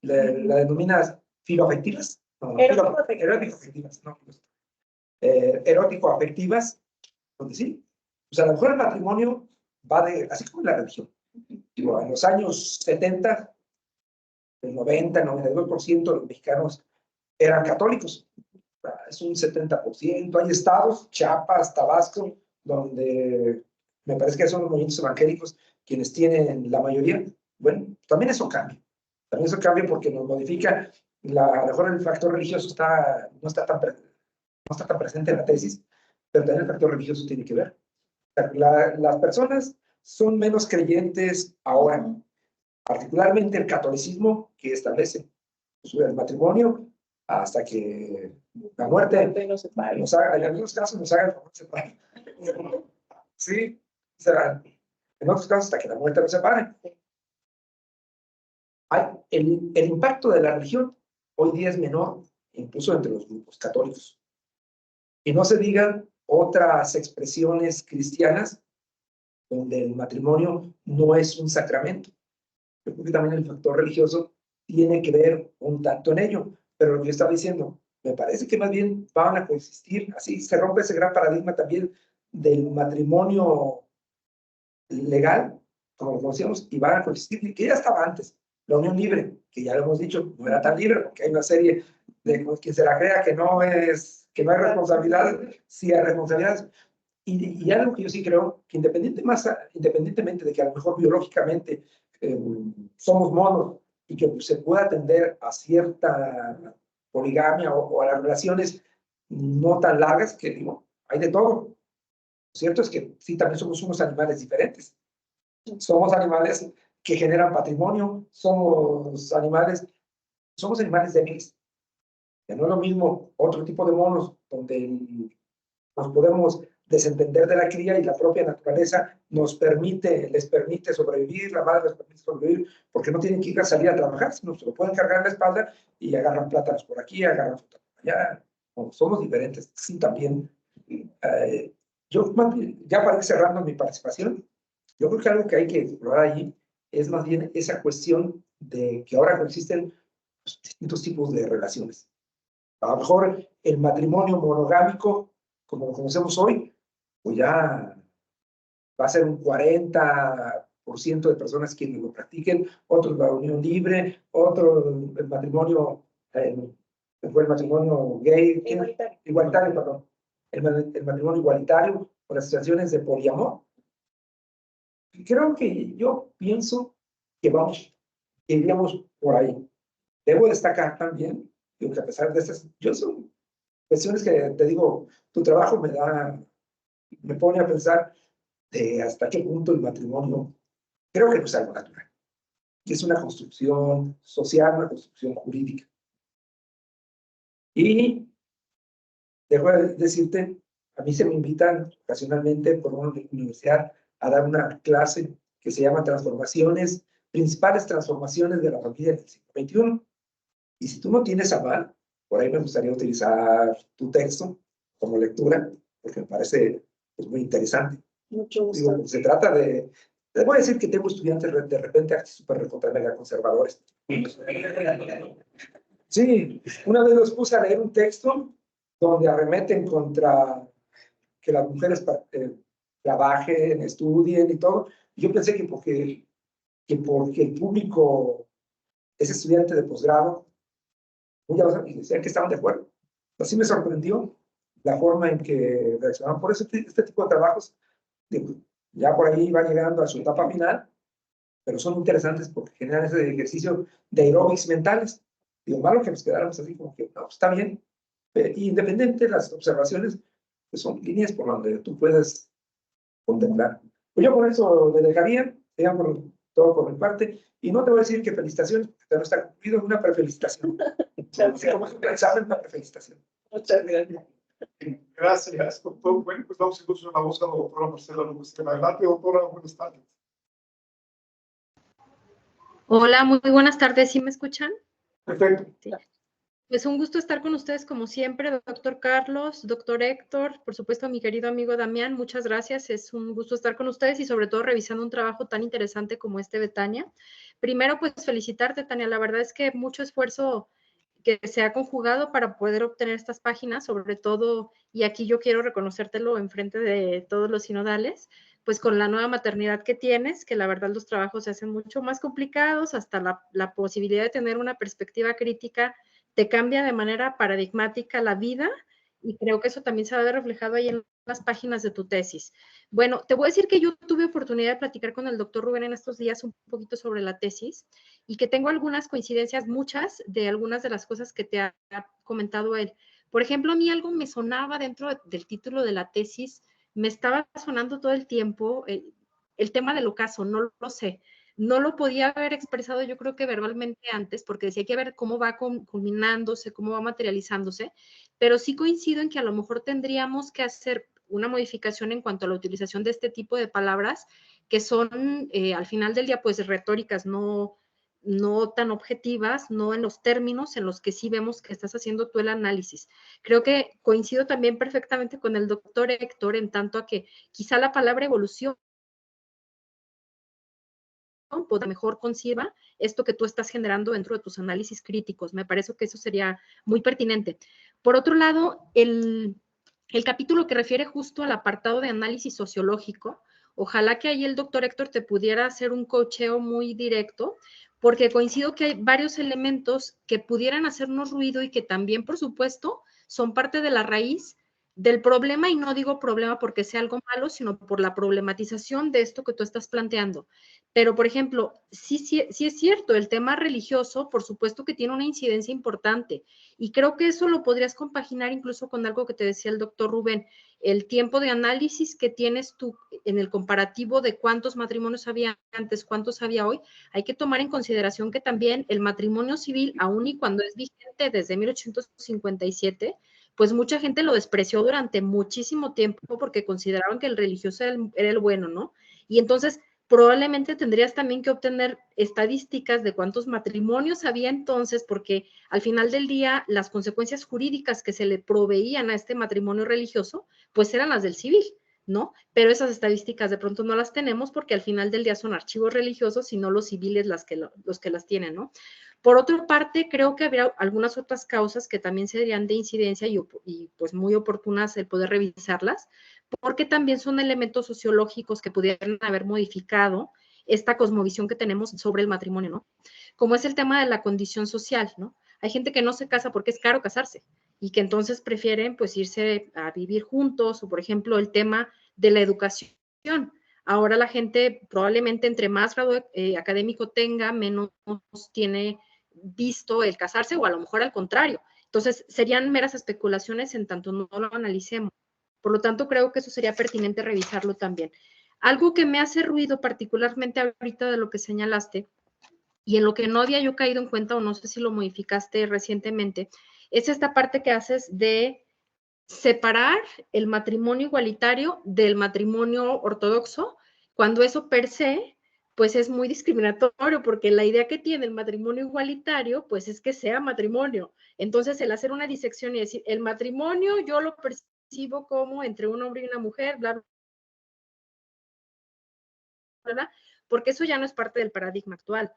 Speaker 5: la denominas filoafectivas, erótico-afectivas, no, erótico-afectivas, donde sí, o sea, a lo mejor el matrimonio va así como la religión. Digo, en los años 70, el 90, 92% de los mexicanos eran católicos. Es un 70%. Hay estados, Chiapas, Tabasco, donde me parece que son los movimientos evangélicos quienes tienen la mayoría. Bueno, también eso cambia. También eso cambia porque nos modifica. A lo mejor el factor religioso no está tan presente en la tesis, pero también el factor religioso tiene que ver. Las personas son menos creyentes ahora, particularmente el catolicismo que establece el matrimonio hasta que la muerte nos haga, en algunos casos nos haga el favor de separar. Sí, o sea, en otros casos hasta que la muerte nos separe. El impacto de la religión hoy día es menor, incluso entre los grupos católicos. Y no se digan otras expresiones cristianas donde el matrimonio no es un sacramento. Yo creo que también el factor religioso tiene que ver un tanto en ello. Pero lo que yo estaba diciendo, me parece que más bien van a coexistir, así se rompe ese gran paradigma también del matrimonio legal, como lo conocíamos, y van a coexistir, que ya estaba antes. La unión libre, que ya lo hemos dicho, no era tan libre, porque hay una serie de quien se la crea que no hay responsabilidad, sí hay responsabilidades. Y algo que yo sí creo, que independientemente de que a lo mejor biológicamente somos monos, y que se pueda tender a cierta poligamia o a las relaciones no tan largas, que digo, hay de todo. Lo cierto es que sí, también somos unos animales diferentes. Somos animales que generan patrimonio, somos animales débiles. Ya no es lo mismo otro tipo de monos donde nos podemos desentender de la cría y la propia naturaleza les permite sobrevivir, la madre les permite sobrevivir, porque no tienen que ir a salir a trabajar, sino se lo pueden cargar en la espalda y agarran plátanos por aquí, agarran fruta por allá. No, somos diferentes, sí, también. Yo, ya para ir cerrando mi participación, yo creo que algo que hay que explorar allí es más bien esa cuestión de que ahora existen distintos tipos de relaciones. A lo mejor el matrimonio monogámico, como lo conocemos hoy, pues ya va a ser un 40% de personas quienes lo practiquen, otros la unión libre, otro el matrimonio gay, igualitario, perdón, el matrimonio igualitario, o las situaciones de poliamor. Creo que yo pienso que iríamos por ahí. Debo destacar también que a pesar de estas, yo soy cuestiones que te digo, tu trabajo me pone a pensar de hasta qué punto el matrimonio, creo que no es algo natural. Y es una construcción social, una construcción jurídica. Y dejo de decirte, a mí se me invitan ocasionalmente por una universidad a dar una clase que se llama Transformaciones, principales transformaciones de la familia del siglo XXI. Y si tú no tienes a mal, por ahí me gustaría utilizar tu texto como lectura, porque me parece pues, muy interesante.
Speaker 2: Mucho gusto.
Speaker 5: Digo, se trata de... Les voy a decir que tengo estudiantes de repente súper recontra mega conservadores. Sí, una vez los puse a leer un texto donde arremeten contra que las mujeres trabajen, estudien y todo. Yo pensé que porque el público es estudiante de posgrado, y decían que estaban de acuerdo. Así me sorprendió la forma en que reaccionaban. Por eso este tipo de trabajos, digo, ya por ahí va llegando a su etapa final, pero son interesantes porque generan ese ejercicio de aeróbics mentales. Digo, malo que nos quedáramos así como que, no, está bien. Independiente de las observaciones, pues son líneas por donde tú puedes contemplar. Pues yo con eso le dejaría, sería todo por mi parte, y no te voy a decir que felicitaciones, porque no está cumplido, una prefelicitación. Así como es un examen, una prefelicitación.
Speaker 2: Muchas gracias.
Speaker 1: Gracias, doctor. Bueno, pues damos incluso una voz a la doctora Marcela López. Adelante, doctora, buenas tardes.
Speaker 6: Hola, muy buenas tardes. ¿Sí me escuchan?
Speaker 1: Perfecto.
Speaker 6: Sí. Pues un gusto estar con ustedes como siempre, doctor Carlos, doctor Héctor, por supuesto mi querido amigo Damián, muchas gracias. Es un gusto estar con ustedes y sobre todo revisando un trabajo tan interesante como este de Tania. Primero, pues felicitarte, Tania. La verdad es que mucho esfuerzo que se ha conjugado para poder obtener estas páginas, sobre todo, y aquí yo quiero reconocértelo en frente de todos los sinodales, pues con la nueva maternidad que tienes, que la verdad los trabajos se hacen mucho más complicados, hasta la posibilidad de tener una perspectiva crítica te cambia de manera paradigmática la vida y creo que eso también se va a ver reflejado ahí en las páginas de tu tesis. Bueno, te voy a decir que yo tuve oportunidad de platicar con el doctor Rubén en estos días un poquito sobre la tesis y que tengo algunas coincidencias, muchas, de algunas de las cosas que te ha comentado él. Por ejemplo, a mí algo me sonaba dentro del título de la tesis, me estaba sonando todo el tiempo el tema del ocaso, no lo sé. No lo podía haber expresado yo creo que verbalmente antes, porque decía que ver cómo va culminándose, cómo va materializándose, pero sí coincido en que a lo mejor tendríamos que hacer una modificación en cuanto a la utilización de este tipo de palabras que son al final del día pues retóricas, no tan objetivas, no en los términos en los que sí vemos que estás haciendo tú el análisis. Creo que coincido también perfectamente con el doctor Héctor en tanto a que quizá la palabra evolución pues mejor conciba esto que tú estás generando dentro de tus análisis críticos. Me parece que eso sería muy pertinente. Por otro lado, el capítulo que refiere justo al apartado de análisis sociológico, ojalá que ahí el doctor Héctor te pudiera hacer un coacheo muy directo, porque coincido que hay varios elementos que pudieran hacernos ruido y que también, por supuesto, son parte de la raíz del problema, y no digo problema porque sea algo malo, sino por la problematización de esto que tú estás planteando. Pero, por ejemplo, sí es cierto, el tema religioso, por supuesto que tiene una incidencia importante, y creo que eso lo podrías compaginar incluso con algo que te decía el doctor Rubén, el tiempo de análisis que tienes tú en el comparativo de cuántos matrimonios había antes, cuántos había hoy. Hay que tomar en consideración que también el matrimonio civil, aun y cuando es vigente desde 1857, pues mucha gente lo despreció durante muchísimo tiempo porque consideraban que el religioso era el bueno, ¿no? Y entonces probablemente tendrías también que obtener estadísticas de cuántos matrimonios había entonces, porque al final del día las consecuencias jurídicas que se le proveían a este matrimonio religioso, pues eran las del civil, ¿no? Pero esas estadísticas de pronto no las tenemos porque al final del día son archivos religiosos y no los civiles los que las tienen, ¿no? Por otra parte, creo que habría algunas otras causas que también serían de incidencia y pues muy oportunas el poder revisarlas, porque también son elementos sociológicos que pudieran haber modificado esta cosmovisión que tenemos sobre el matrimonio, ¿no? Como es el tema de la condición social, ¿no? Hay gente que no se casa porque es caro casarse y que entonces prefieren pues irse a vivir juntos, o por ejemplo el tema de la educación. Ahora la gente probablemente entre más grado académico tenga, menos tiene visto el casarse, o a lo mejor al contrario, Entonces, serían meras especulaciones en tanto no lo analicemos. Por lo tanto, creo que eso sería pertinente revisarlo también. Algo que me hace ruido particularmente ahorita de lo que señalaste, y en lo que no había yo caído en cuenta, o no sé si lo modificaste recientemente, es esta parte que haces de separar el matrimonio igualitario del matrimonio ortodoxo, cuando eso per se, pues es muy discriminatorio, porque la idea que tiene el matrimonio igualitario, pues es que sea matrimonio. Entonces, el hacer una disección y decir, el matrimonio yo lo percibo como entre un hombre y una mujer, bla, bla, bla, porque eso ya no es parte del paradigma actual.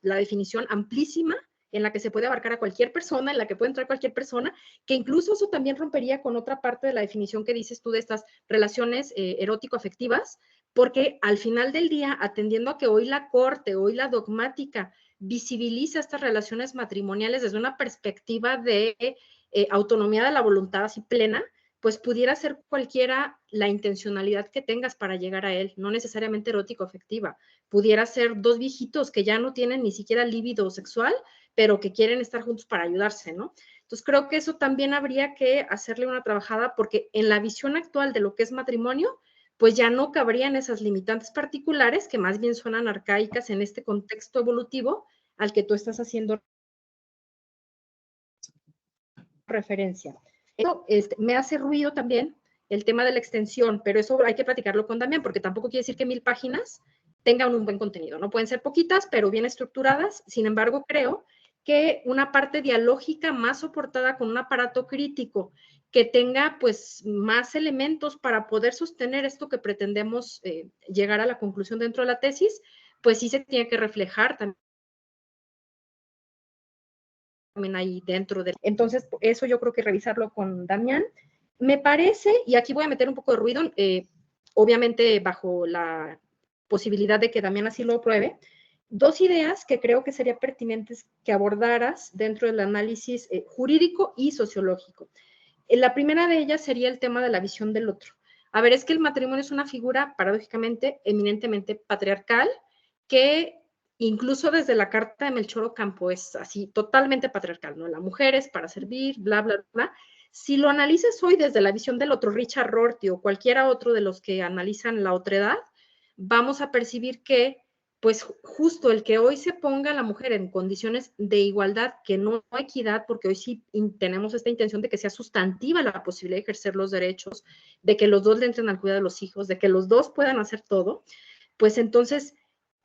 Speaker 6: La definición amplísima en la que se puede abarcar a cualquier persona, en la que puede entrar cualquier persona, que incluso eso también rompería con otra parte de la definición que dices tú de estas relaciones erótico-afectivas, porque al final del día, atendiendo a que hoy la corte, hoy la dogmática visibiliza estas relaciones matrimoniales desde una perspectiva de autonomía de la voluntad así plena, pues pudiera ser cualquiera la intencionalidad que tengas para llegar a él, no necesariamente erótico-afectiva. Pudiera ser dos viejitos que ya no tienen ni siquiera líbido sexual, pero que quieren estar juntos para ayudarse, ¿no? Entonces creo que eso también habría que hacerle una trabajada, porque en la visión actual de lo que es matrimonio, pues ya no cabrían esas limitantes particulares que más bien suenan arcaicas en este contexto evolutivo al que tú estás haciendo referencia. Eso me hace ruido también el tema de la extensión, pero eso hay que platicarlo con Damián, porque tampoco quiere decir que 1000 páginas tengan un buen contenido, ¿no? Pueden ser poquitas, pero bien estructuradas. Sin embargo, creo que una parte dialógica más soportada con un aparato crítico que tenga, pues, más elementos para poder sostener esto que pretendemos llegar a la conclusión dentro de la tesis, pues sí se tiene que reflejar también ahí dentro de... Entonces, eso yo creo que revisarlo con Damián. Me parece, y aquí voy a meter un poco de ruido, obviamente bajo la posibilidad de que Damián así lo apruebe, dos ideas que creo que sería pertinentes que abordaras dentro del análisis jurídico y sociológico. La primera de ellas sería el tema de la visión del otro. A ver, es que el matrimonio es una figura, paradójicamente, eminentemente patriarcal, que incluso desde la carta de Melchor Ocampo es así, totalmente patriarcal, ¿no? La mujer es para servir, bla, bla, bla. Si lo analizas hoy desde la visión del otro, Richard Rorty o cualquiera otro de los que analizan la otredad, vamos a percibir que, pues justo el que hoy se ponga a la mujer en condiciones de igualdad, que no equidad, porque hoy sí tenemos esta intención de que sea sustantiva la posibilidad de ejercer los derechos, de que los dos le entren al cuidado de los hijos, de que los dos puedan hacer todo, pues entonces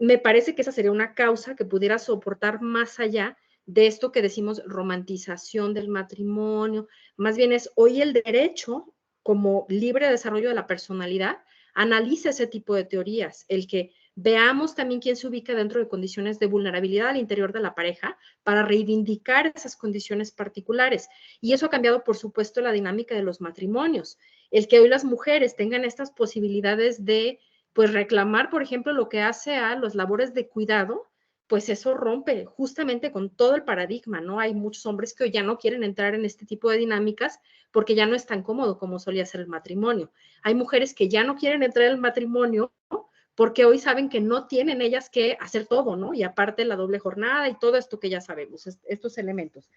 Speaker 6: me parece que esa sería una causa que pudiera soportar más allá de esto que decimos romantización del matrimonio. Más bien es hoy el derecho, como libre desarrollo de la personalidad, analiza ese tipo de teorías, el que veamos también quién se ubica dentro de condiciones de vulnerabilidad al interior de la pareja para reivindicar esas condiciones particulares. Y eso ha cambiado, por supuesto, la dinámica de los matrimonios. El que hoy las mujeres tengan estas posibilidades de pues reclamar, por ejemplo, lo que hace a los labores de cuidado, pues eso rompe justamente con todo el paradigma, ¿no? Hay muchos hombres que hoy ya no quieren entrar en este tipo de dinámicas porque ya no es tan cómodo como solía ser el matrimonio. Hay mujeres que ya no quieren entrar en el matrimonio, ¿no? Porque hoy saben que no tienen ellas que hacer todo, ¿no? Y aparte la doble jornada y todo esto que ya sabemos, estos elementos.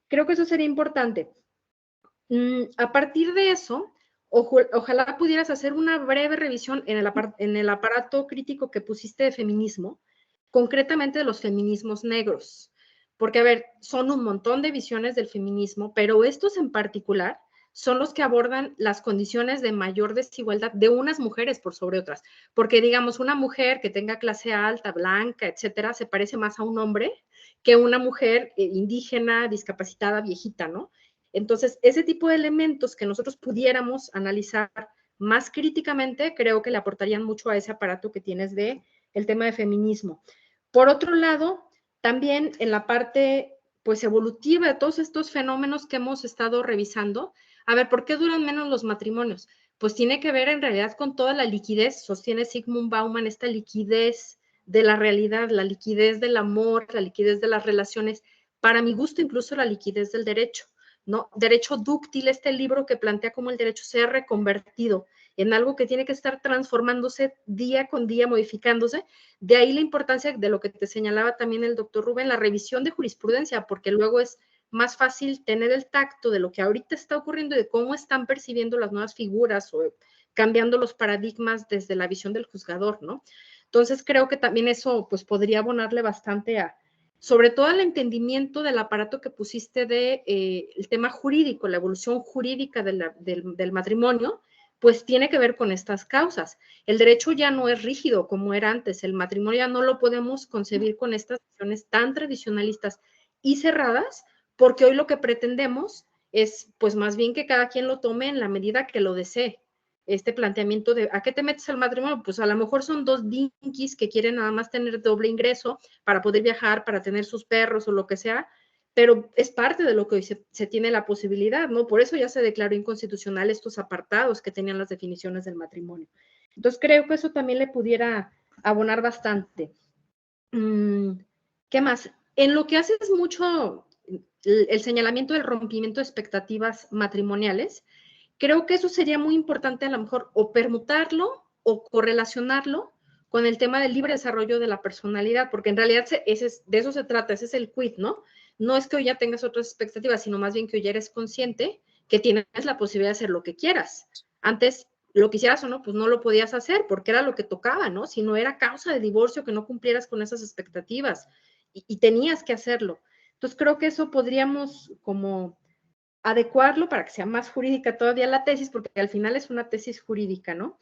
Speaker 6: Creo que eso sería importante. A partir de eso, ojalá pudieras hacer una breve revisión en el aparato crítico que pusiste de feminismo, concretamente de los feminismos negros. Porque, a ver, son un montón de visiones del feminismo, pero estos en particular son los que abordan las condiciones de mayor desigualdad de unas mujeres por sobre otras. Porque, digamos, una mujer que tenga clase alta, blanca, etcétera, se parece más a un hombre que una mujer indígena, discapacitada, viejita, ¿no? Entonces, ese tipo de elementos que nosotros pudiéramos analizar más críticamente, creo que le aportarían mucho a ese aparato que tienes de el tema de feminismo. Por otro lado, también en la parte pues evolutiva de todos estos fenómenos que hemos estado revisando, a ver, ¿por qué duran menos los matrimonios? Pues tiene que ver en realidad con toda la liquidez, sostiene Zygmunt Bauman, esta liquidez de la realidad, la liquidez del amor, la liquidez de las relaciones, para mi gusto incluso la liquidez del derecho. ¿No? Derecho dúctil, este libro que plantea cómo el derecho se ha reconvertido en algo que tiene que estar transformándose día con día, modificándose. De ahí la importancia de lo que te señalaba también el doctor Rubén, la revisión de jurisprudencia, porque luego es más fácil tener el tacto de lo que ahorita está ocurriendo y de cómo están percibiendo las nuevas figuras o cambiando los paradigmas desde la visión del juzgador, ¿no? Entonces creo que también eso pues podría abonarle bastante a, sobre todo al entendimiento del aparato que pusiste de el tema jurídico, la evolución jurídica del matrimonio, pues tiene que ver con estas causas. El derecho ya no es rígido como era antes, el matrimonio ya no lo podemos concebir con estas visiones tan tradicionalistas y cerradas, porque hoy lo que pretendemos es, pues más bien que cada quien lo tome en la medida que lo desee. Este planteamiento de, ¿a qué te metes al matrimonio? Pues a lo mejor son dos dinkies que quieren nada más tener doble ingreso para poder viajar, para tener sus perros o lo que sea, pero es parte de lo que hoy se tiene la posibilidad, ¿no? Por eso ya se declaró inconstitucional estos apartados que tenían las definiciones del matrimonio. Entonces creo que eso también le pudiera abonar bastante. ¿Qué más? En lo que hace es mucho el señalamiento del rompimiento de expectativas matrimoniales, creo que eso sería muy importante a lo mejor o permutarlo o correlacionarlo con el tema del libre desarrollo de la personalidad, porque en realidad de eso se trata, ese es el quid, ¿no? No es que hoy ya tengas otras expectativas, sino más bien que hoy ya eres consciente que tienes la posibilidad de hacer lo que quieras. Antes, lo quisieras o no, pues no lo podías hacer porque era lo que tocaba, ¿no? Si no era causa de divorcio que no cumplieras con esas expectativas y tenías que hacerlo. Entonces creo que eso podríamos como adecuarlo para que sea más jurídica todavía la tesis, porque al final es una tesis jurídica, ¿no?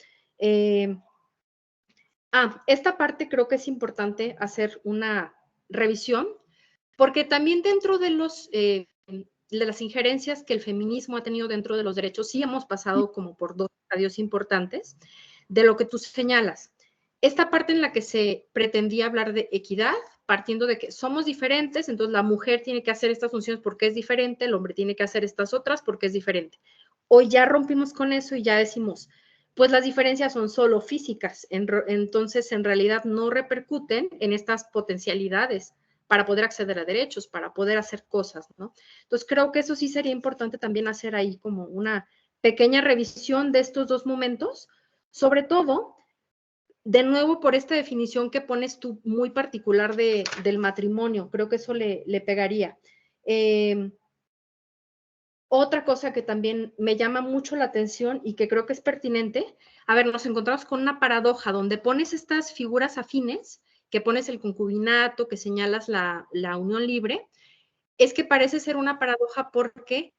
Speaker 6: Esta parte creo que es importante hacer una revisión, porque también dentro de las injerencias que el feminismo ha tenido dentro de los derechos, sí hemos pasado como por dos estadios importantes de lo que tú señalas. Esta parte en la que se pretendía hablar de equidad, partiendo de que somos diferentes, entonces la mujer tiene que hacer estas funciones porque es diferente, el hombre tiene que hacer estas otras porque es diferente. Hoy ya rompimos con eso y ya decimos, pues las diferencias son solo físicas, entonces en realidad no repercuten en estas potencialidades para poder acceder a derechos, para poder hacer cosas, ¿no? Entonces creo que eso sí sería importante también hacer ahí como una pequeña revisión de estos dos momentos, sobre todo, de nuevo por esta definición que pones tú muy particular del matrimonio, creo que eso le pegaría. Otra cosa que también me llama mucho la atención y que creo que es pertinente, a ver, nos encontramos con una paradoja donde pones estas figuras afines, que pones el concubinato, que señalas la unión libre, es que parece ser una paradoja porque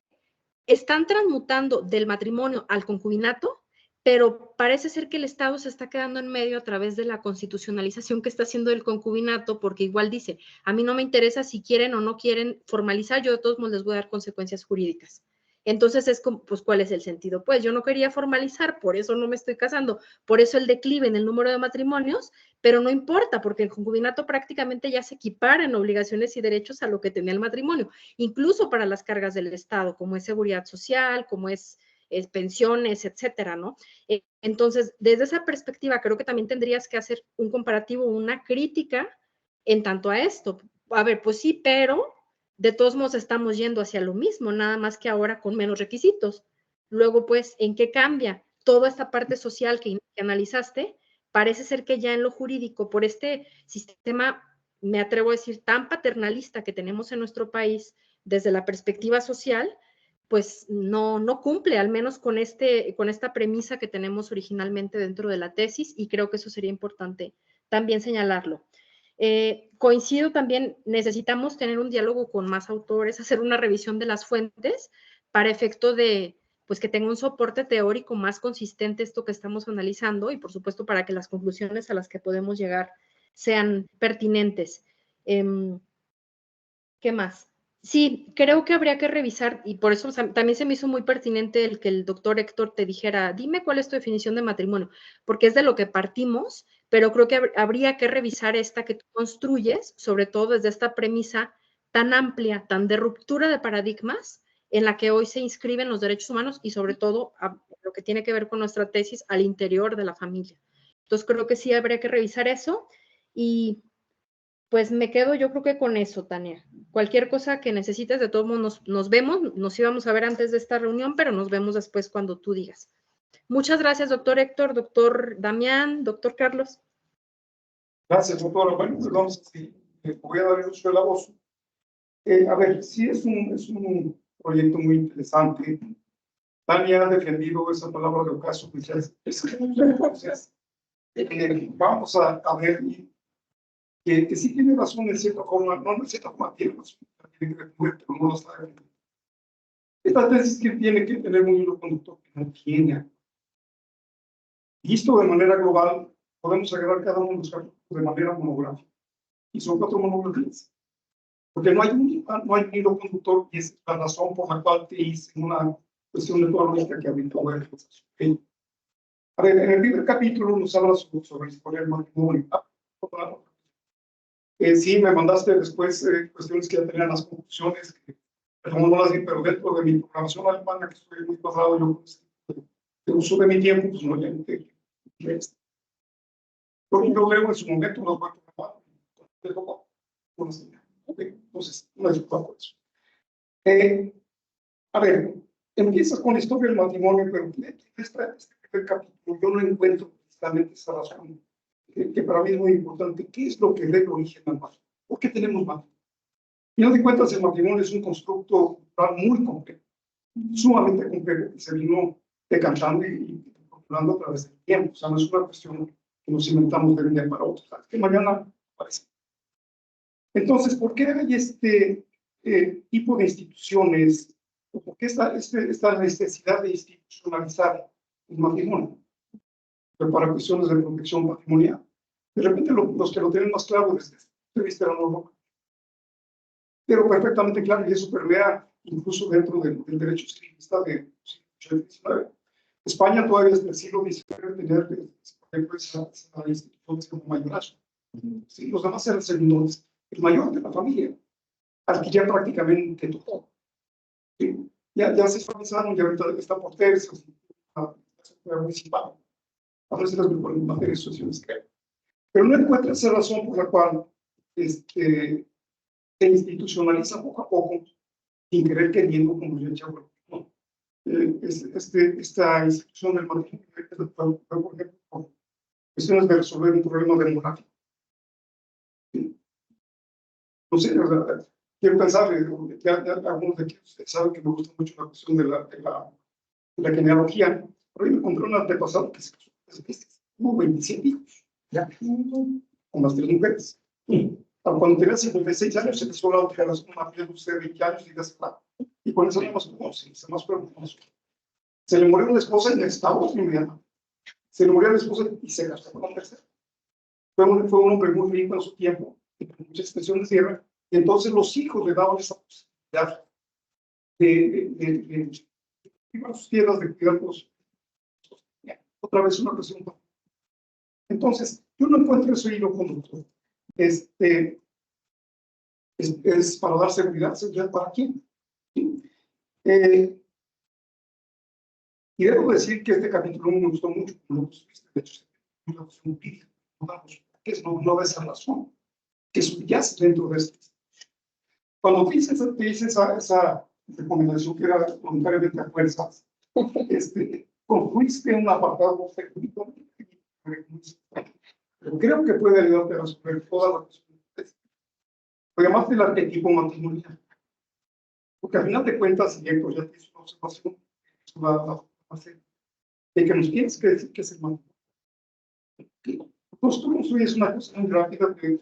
Speaker 6: están transmutando del matrimonio al concubinato, pero parece ser que el Estado se está quedando en medio a través de la constitucionalización que está haciendo el concubinato, porque igual dice, a mí no me interesa si quieren o no quieren formalizar, yo de todos modos les voy a dar consecuencias jurídicas. Entonces es como, pues, ¿cuál es el sentido? Pues yo no quería formalizar, por eso no me estoy casando, por eso el declive en el número de matrimonios, pero no importa, porque el concubinato prácticamente ya se equipara en obligaciones y derechos a lo que tenía el matrimonio, incluso para las cargas del Estado, como es seguridad social, como es pensiones, etcétera, ¿no? Entonces, desde esa perspectiva, creo que también tendrías que hacer un comparativo, una crítica en tanto a esto. A ver, pues sí, pero de todos modos estamos yendo hacia lo mismo, nada más que ahora con menos requisitos. Luego, pues, ¿en qué cambia? Toda esta parte social que analizaste, parece ser que ya en lo jurídico, por este sistema, me atrevo a decir, tan paternalista que tenemos en nuestro país, desde la perspectiva social, pues no cumple, al menos con esta premisa que tenemos originalmente dentro de la tesis, y creo que eso sería importante también señalarlo. Coincido también, necesitamos tener un diálogo con más autores, hacer una revisión de las fuentes para efecto de, pues, que tenga un soporte teórico más consistente esto que estamos analizando y, por supuesto, para que las conclusiones a las que podemos llegar sean pertinentes. ¿Qué más? Sí, creo que habría que revisar, y por eso también se me hizo muy pertinente el que el doctor Héctor te dijera, dime cuál es tu definición de matrimonio, porque es de lo que partimos, pero creo que habría que revisar esta que tú construyes, sobre todo desde esta premisa tan amplia, tan de ruptura de paradigmas, en la que hoy se inscriben los derechos humanos y sobre todo lo que tiene que ver con nuestra tesis al interior de la familia. Entonces creo que sí habría que revisar eso y pues me quedo yo creo que con eso, Tania. Cualquier cosa que necesites, de todos modos nos vemos, nos íbamos a ver antes de esta reunión, pero nos vemos después cuando tú digas. Muchas gracias, doctor Héctor, doctor Damián, doctor Carlos.
Speaker 1: Gracias, doctora. Bueno, pues vamos a seguir. Voy a dar el uso de la voz. A ver, sí es un proyecto muy interesante. Tania ha defendido esa palabra de ocaso, pues entonces, vamos a ver que sí tiene razón en cierta forma, no en cierta forma tiene razón, tiene que responder, pero no lo sabe. Esta tesis que tiene que tener un hilo conductor que no tiene. Visto de manera global, podemos agarrar cada uno de los capítulos de manera monográfica. Y son 4 monografías. Porque no hay un hilo conductor y es la razón por la cual te hice una cuestión metodológica que había que ver. ¿Okay? A ver, en el primer capítulo nos habla sobre la historia del matrimonio. Sí, me mandaste después cuestiones que ya tenían las conclusiones, que no las vi, pero dentro de mi programación alemana, que estoy muy pasado, yo pues, de uso de mi tiempo, pues no ya porque yo leo en su momento, los voy a programar, entonces, no es por eso. A ver, empiezas con la historia del matrimonio, pero en este primer capítulo yo no encuentro precisamente esa razón, que para mí es muy importante. ¿Qué es lo que debe origen al matrimonio? ¿Por qué tenemos matrimonio? Y no te cuentas, el matrimonio es un constructo cultural muy complejo, sumamente complejo, que se vino decantando y populando a través del tiempo. O sea, no es una cuestión que nos inventamos de un día para otro, ¿sabes? Que mañana aparece. Entonces, ¿por qué hay este tipo de instituciones? ¿Por qué esta necesidad de institucionalizar el matrimonio? Pero para cuestiones de protección patrimonial. De repente, los que lo tienen más claro desde el punto de vista de la norma, pero perfectamente claro, y eso permea incluso dentro del derecho civilista del siglo XIX. España todavía desde el siglo XIX tener esa institución como mayorazgo. Sí, los demás eran servidores. El mayor de la familia adquiría prácticamente todo. ¿Sí? Ya se estabilizaron, ya ahorita está por tercios, la seguridad municipal. A veces las materias sociales que hay. Pero no encuentra esa razón por la cual se institucionaliza poco a poco, sin querer queriendo, como yo decía, ¿no? Esta institución del matrimonio, por ejemplo, por cuestiones de resolver un problema demográfico. No sé, ¿verdad? Quiero pensar, ya algunos de aquí saben que me gusta mucho la cuestión de la genealogía. Por ahí me encontré un antepasado que se casó hubo 27 hijos, ya, con las 3 mujeres. Cuando tenía 56 años, se casó la otra, una de usted de 20 años y ya se va. Y con eso no más conoce, se más preocupamos. Se le murió la esposa y necesitaba inmediatamente. Se le murió la esposa y se casó con la tercera. Fue un hombre muy rico en su tiempo, con mucha extensión de tierra. Y entonces los hijos le daban esa posibilidad de a sus tierras, de cuidarlos. Otra vez una cuestión. Entonces, yo no encuentro ese hilo conductor. Es para dar seguridad para quién. ¿Sí? Y debo decir que este capítulo me gustó mucho, de hecho, es una cuestión empírica, que no da esa razón, que subyace dentro de esto. Cuando te hice esa recomendación que era voluntariamente a fuerzas, concluiste un apartado técnico, pero creo que puede ayudarte a resolver todas las cuestiones. Lo llamaste el arquetipo matrimonial. Porque al final de cuentas, y esto ya te hizo una observación, de que nos tienes que decir que es el matrimonio. Pues tú construyes una cosa muy rápida que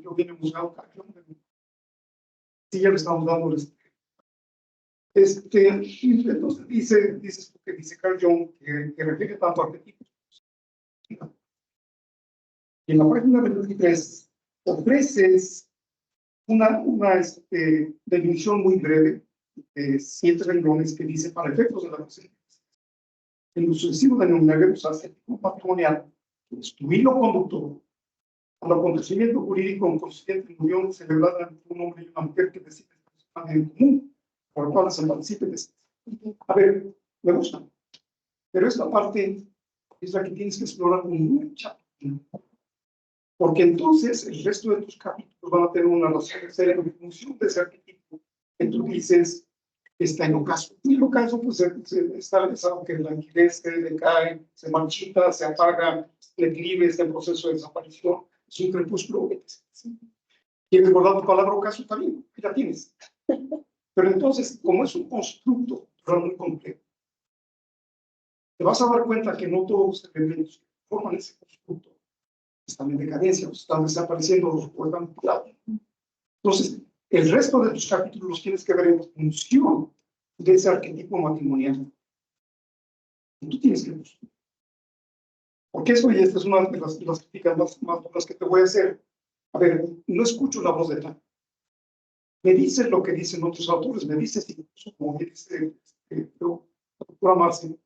Speaker 1: yo vine buscando sí, ya le estamos dando entonces dice Carl Jung que refiere tanto a arquetipos. Y en la página 23 ofreces una definición muy breve de 7 renglones que dice: para efectos de la presente, en lo sucesivo denominaremos arquetipo matrimonial, es tu hilo conductor al acontecimiento jurídico en consiguiente unión celebrada entre un hombre y una mujer que decide en común, por lo cual se participe de esto. A ver, me gusta, pero esta parte es la que tienes que explorar con mucha, porque entonces el resto de tus capítulos van a tener una razón de ser en función de ese arquetipo que tú dices está en ocaso. Y el ocaso, pues, está algo que languidece, decae, se marchita, se apaga, declive, está en proceso de desaparición, es un crepúsculo. ¿Quieres guardar tu palabra o caso? Está bien, ahí la tienes. Pero entonces, como es un constructo muy complejo, te vas a dar cuenta que no todos los elementos que forman ese constructo están en decadencia, o están desapareciendo, o están mutilados. Entonces, el resto de tus capítulos los tienes que ver en función de ese arquetipo matrimonial. Y tú tienes que buscar. Porque eso, y esta es una de las críticas más duras que te voy a hacer. A ver, no escucho la voz de tal. Me dice lo que dicen otros autores, me dice, incluso como dice la doctora Marce,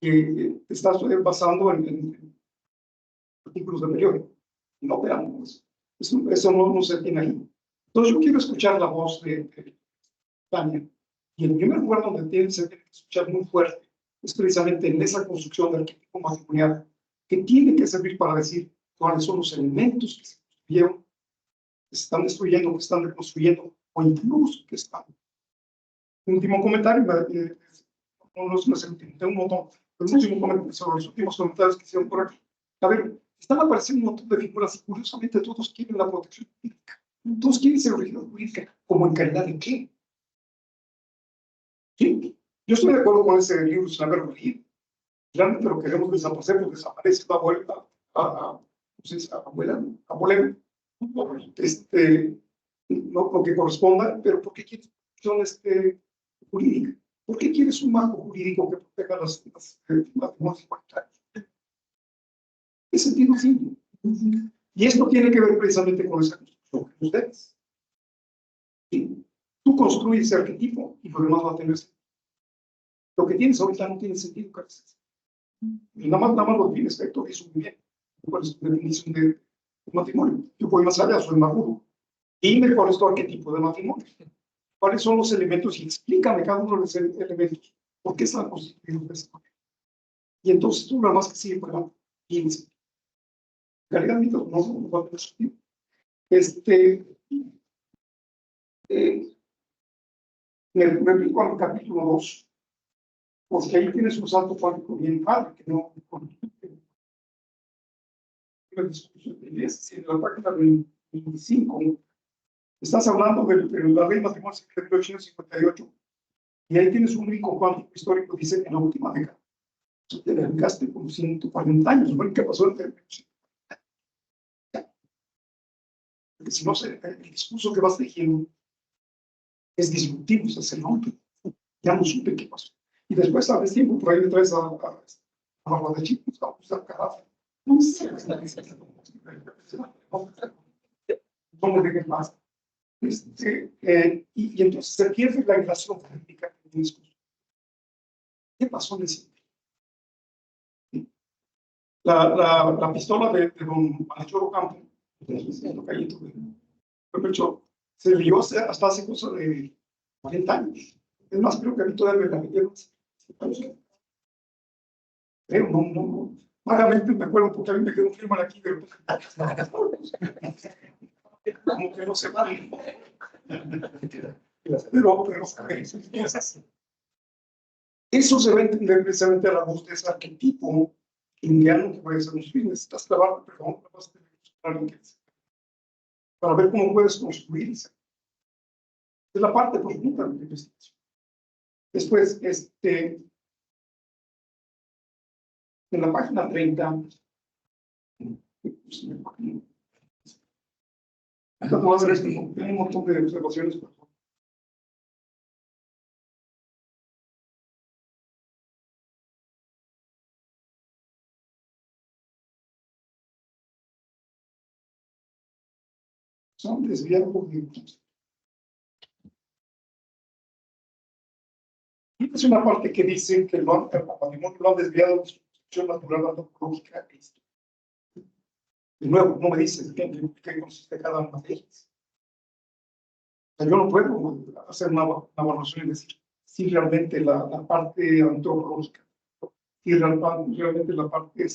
Speaker 1: que te estás basando en artículos de periódico. No, veamos, eso no se tiene ahí. Entonces yo quiero escuchar la voz de Tania. Y el primer lugar donde se tiene que escuchar muy fuerte es precisamente en esa construcción del arquetipo matrimonial, que tiene que servir para decir cuáles son los elementos que se construyeron, que se están destruyendo, que están reconstruyendo, o incluso que están. Último comentario, no es el último, tengo un montón, pero el último comentario sobre los últimos comentarios que hicieron por aquí. A ver, están apareciendo un montón de figuras y curiosamente todos quieren la protección jurídica. Todos quieren ser original jurídica. ¿Como en calidad de qué? Sí, yo estoy de acuerdo con ese libro sin haberlo leído. Realmente lo queremos desaparecer, pues desaparece la abuela, abuela, no lo que corresponda, pero ¿por qué quieres protección jurídica? ¿Por qué quieres un marco jurídico que proteja las matrimonios igualitarios? ¿Qué sentido tiene? Y esto tiene que ver precisamente con esa construcción que ustedes. ¿Sí? Tú construyes ese arquetipo y lo demás va a tener sentido. Lo que tienes ahorita no tiene sentido, Carlos. Y nada más lo tienes, Héctor, hizo muy bien. ¿Cuál es tu definición de matrimonio? Yo voy más allá, soy más rudo. Dime cuál es tu arquetipo de matrimonio. ¿Cuáles son los elementos? Y explícame cada uno de los elementos. ¿Por qué están constituidos de esa manera? Y entonces tú nada más que sigue pagando. Tienes. Calidad de mitos, no va a tener sentido. Me brinco al capítulo 2, porque ahí tienes un salto cuántico bien padre, que no la discusión en la página 25, estás hablando de la ley matrimonial de 1858, y ahí tienes un brinco cuántico histórico, dice, en la última década. Te dedicaste como 140 años, ¿no? ¿Qué pasó entre porque si no, el discurso que vas tejiendo es disruptivo, se rompe. Ya no supe qué pasó. Y después, sabes tiempo, por ahí le traes a Barba de Chicos, a usar carajo. No sé, ¿cómo de qué pasa? Y entonces se pierde la relación política en el discurso. ¿Qué pasó en ese? La pistola de don Malachor Ocampo, se lió hasta hace cosa de 40 años. Es más, creo que a mí todavía me la metieron. Pero no. Vagamente me acuerdo porque a mí me quedó un firma aquí, pero como que no se vale. Pero eso se va a entender precisamente a la voz de ese arquetipo indiano que puede ser un fin. Necesitas trabajar, perdón, para ver cómo puedes construirse. Es la parte profunda de la investigación. Después, en la página 30, voy a hacer un montón de observaciones. Son desviados por minutos. Y es una parte que dice que el patrimonio lo ha desviado de su construcción natural, antropológica e histórica. De nuevo, no me dices qué consiste cada una de ellas. O sea, yo no puedo hacer una evaluación y decir si realmente la parte antropológica, si realmente la parte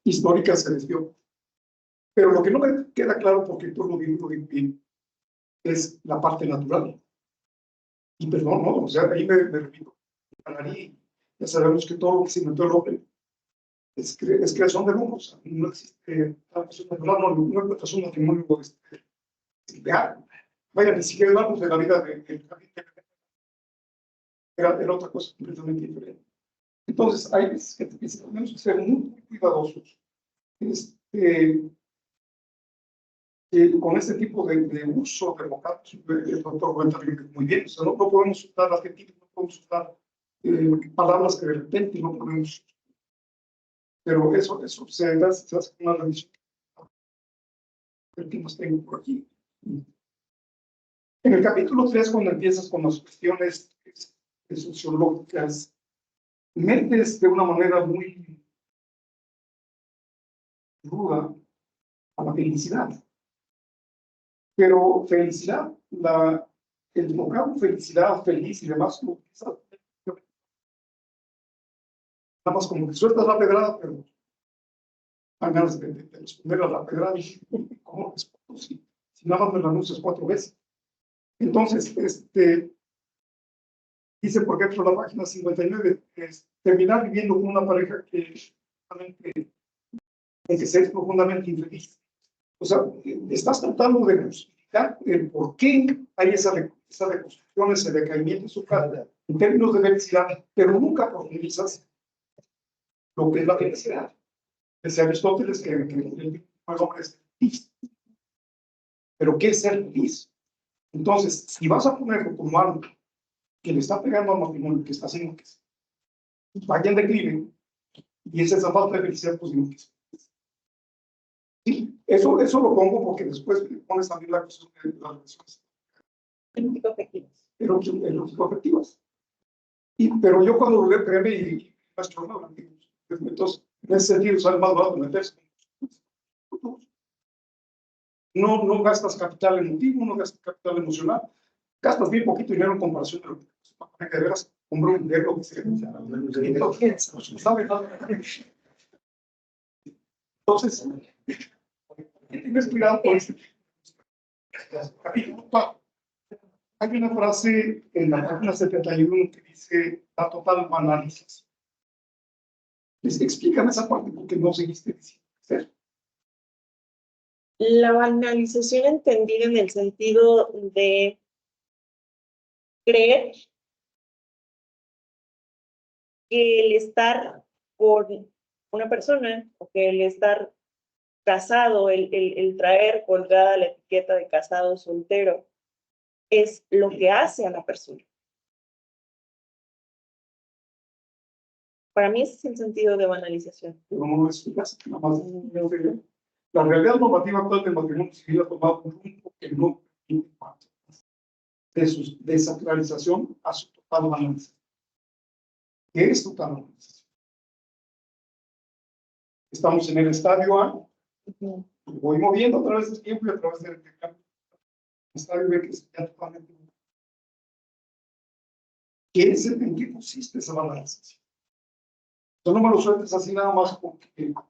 Speaker 1: histórica se desvió. Pero lo que no me queda claro, porque tú lo digo bien, es la parte natural. Y perdón, no, o sea, ahí me repito, ya sabemos que todo lo que se inventó el hombre es creación de lujos. No existe, no encuentras un matrimonio ideal. Vaya, ni siquiera hablamos de la vida de era otra cosa completamente diferente. Entonces, hay veces que tenemos que ser muy cuidadosos con este tipo de uso de vocablos. El doctor cuenta muy bien, o sea, no podemos usar adjetivos, no podemos usar palabras que de repente no podemos. Pero eso se hace con una revisión. El que más tengo por aquí. En el capítulo 3, cuando empiezas con las cuestiones sociológicas, metes de una manera muy ruda a la felicidad. Pero felicidad, el vocablo felicidad, feliz y demás, nada más como que sueltas la pedrada, pero dan ganas de responder a la pedrada y ¿cómo respondo? Si nada más me la anuncias 4 veces. Entonces, dice, por ejemplo, la página 59, terminar viviendo con una pareja que se es profundamente infeliz. O sea, estás tratando de justificar el por qué hay esa reconstrucción, ese decaimiento en su cara, en términos de felicidad, pero nunca profundizas lo que es la felicidad. Decía Aristóteles que el hombre es feliz. Pero ¿qué es ser feliz? Entonces, si vas a ponerlo como algo que le está pegando al matrimonio, que está haciendo que vaya en declive, y es esa falta de felicidad, pues digo que sí, eso lo pongo porque después pones también la cuestión de las relaciones erótico-afectivas. Pero yo cuando lo créeme y entonces, en ese sentido, sale más barato meterse. No gastas capital emotivo, no gastas capital emocional, gastas bien poquito dinero en comparación de lo que de veras compró un dinero que se no sabe nada. Entonces, tienes cuidado con este capítulo. Hay una frase en la página 71 que dice la total análisis. Explícame esa parte porque no seguiste diciendo.
Speaker 2: La banalización entendida en el sentido de creer que el estar con una persona o que el estar casado, el traer colgada la etiqueta de casado soltero, es lo que hace a la persona. Para mí ese es el sentido de banalización.
Speaker 1: Pero no lo explicas, nada más. La realidad normativa actual del matrimonio civil ha tomado un rumbo que no permite de su desacralización a su total banalización. ¿Qué es total banalización? Estamos en el estadio A, voy moviendo a través del tiempo y a través del cambio. El estadio B que es ya totalmente. ¿En qué consiste esa banalización? No me lo sueltes así nada más porque no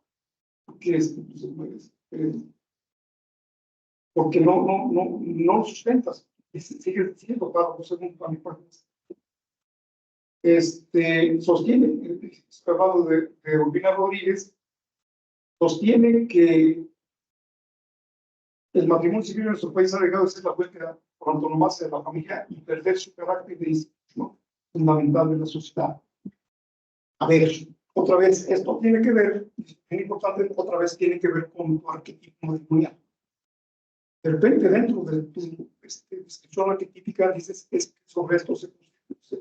Speaker 1: lo sustentas. Sigue diciendo, claro, según a mi parte. Sostiene, hablando de Urbina Rodríguez, sostiene que el matrimonio civil en nuestro país ha dejado de ser la fuente por antonomasia de la familia y perder su carácter de institución fundamental de la sociedad. A ver, otra vez, esto tiene que ver, es importante, otra vez tiene que ver con tu arquetipo matrimonial. De repente, dentro de tu descripción arquetípica, dices es que sobre esto se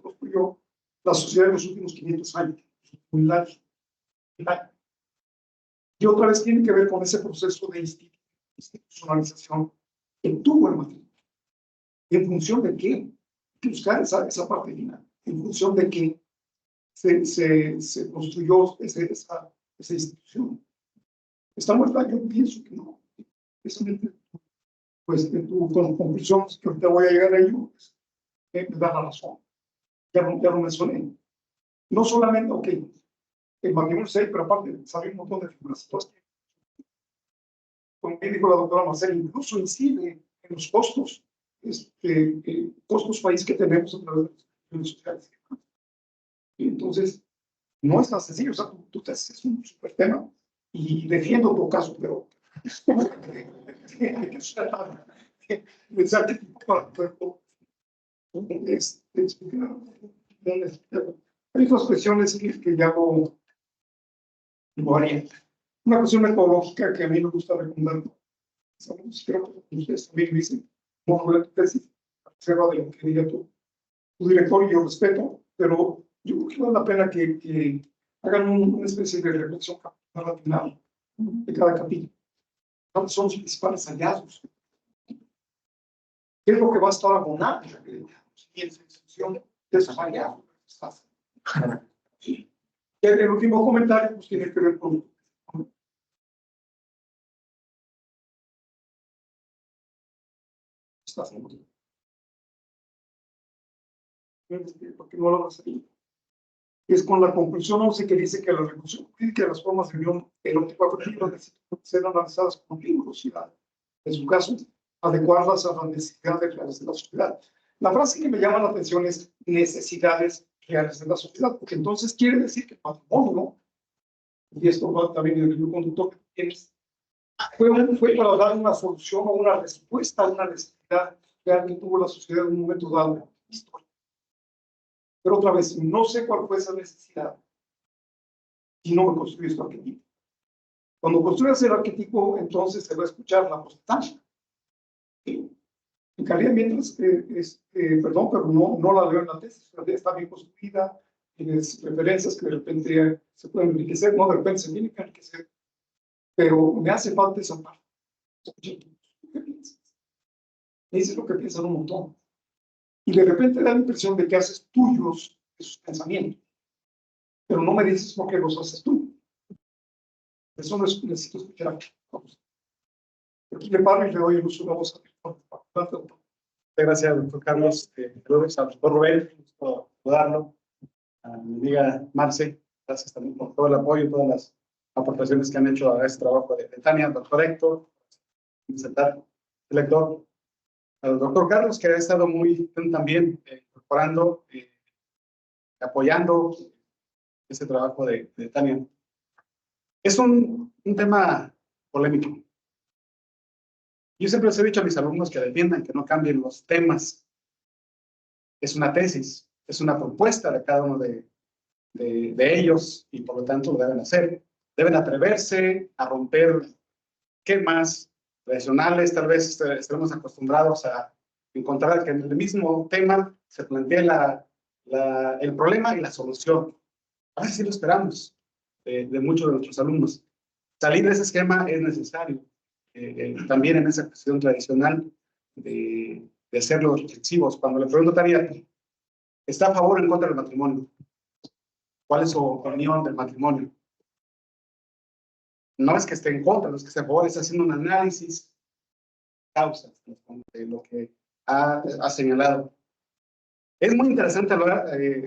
Speaker 1: construyó la sociedad en los últimos 500 años, muy largo. Y otra vez tiene que ver con ese proceso de institucionalización que tuvo el matrimonio. ¿En función de qué? Hay que buscar esa parte final. ¿En función de qué se construyó esa institución? ¿Está muerta? Yo pienso que no. Precisamente, pues, tu conclusión, que ahorita voy a llegar a ello, pues, me da la razón. Ya lo mencioné. No solamente, ok, el matrimonio sí, pero aparte sale un montón de figuras. Como bien dijo la doctora Marcela, incluso incide en los costos, costos país que tenemos a través de los sociales. Y entonces, no es tan sencillo, o sea, tú te haces un súper tema y defiendo tu caso, pero hay que pensar que para el cuerpo hay otras cuestiones que llamo variantes. Una cuestión metodológica que a mí me gusta recomendar, creo que ustedes también dicen, no fue tu tesis, observa de lo que diga tu director y yo respeto, pero yo creo que vale la pena que hagan una especie de reflexión capitular al final de cada capítulo. ¿Cuáles son los principales hallazgos? ¿Qué es lo que va a estar abonado en esa institución de esos hallazgos? Y el último comentario pues, tiene que ver con porque no lo vas a ir. Es con la conclusión 11 que dice que la recursión jurídica de las formas de unión erótico afectiva necesitan ser analizadas con rigurosidad. En su caso, adecuarlas a las necesidades reales de la sociedad. La frase que me llama la atención es necesidades reales de la sociedad, porque entonces quiere decir que el patrimonio, y esto va también en el hilo conductor que tienes, fue para dar una solución o una respuesta a una necesidad real que tuvo la sociedad en un momento dado histórico. Pero otra vez, no sé cuál fue esa necesidad si no me construyes tu arquetipo. Cuando construyas el arquetipo, entonces se va a escuchar la apostasia. En calidad, mientras, perdón, pero no la leo en la tesis, la tesis está bien construida, tienes referencias que de repente se pueden enriquecer, no de repente se tienen que enriquecer, pero me hace falta esa parte. ¿Qué piensas? Me dices lo que piensan un montón. Y de repente da la impresión de que haces tuyos esos pensamientos, pero no me dices por qué los haces tú. Eso necesito escuchar. Vamos. Aquí le paro y le doy el uso de la voz.
Speaker 7: Muchas gracias, doctor Carlos. Saludos al doctor Rubén, gusto saludarlo. A mi amiga Marce, gracias también por todo el apoyo y todas las aportaciones que han hecho a este trabajo de Tania, doctor Héctor, el lector, al doctor Carlos, que ha estado muy también incorporando, apoyando este trabajo de Tania. Es un tema polémico. Yo siempre les he dicho a mis alumnos que defiendan que no cambien los temas. Es una tesis, es una propuesta de cada uno de ellos y por lo tanto lo deben hacer. Deben atreverse a romper esquemas tradicionales. Tal vez estaremos acostumbrados a encontrar que en el mismo tema se plantea el problema y la solución. A veces sí lo esperamos de muchos de nuestros alumnos. Salir de ese esquema es necesario. También en esa cuestión tradicional de hacerlos reflexivos. Cuando le pregunto a Tania, ¿está a favor o en contra del matrimonio? ¿Cuál es su opinión del matrimonio? No es que esté en contra, no es que esté a favor, está haciendo un análisis causas de lo que ha señalado. Es muy interesante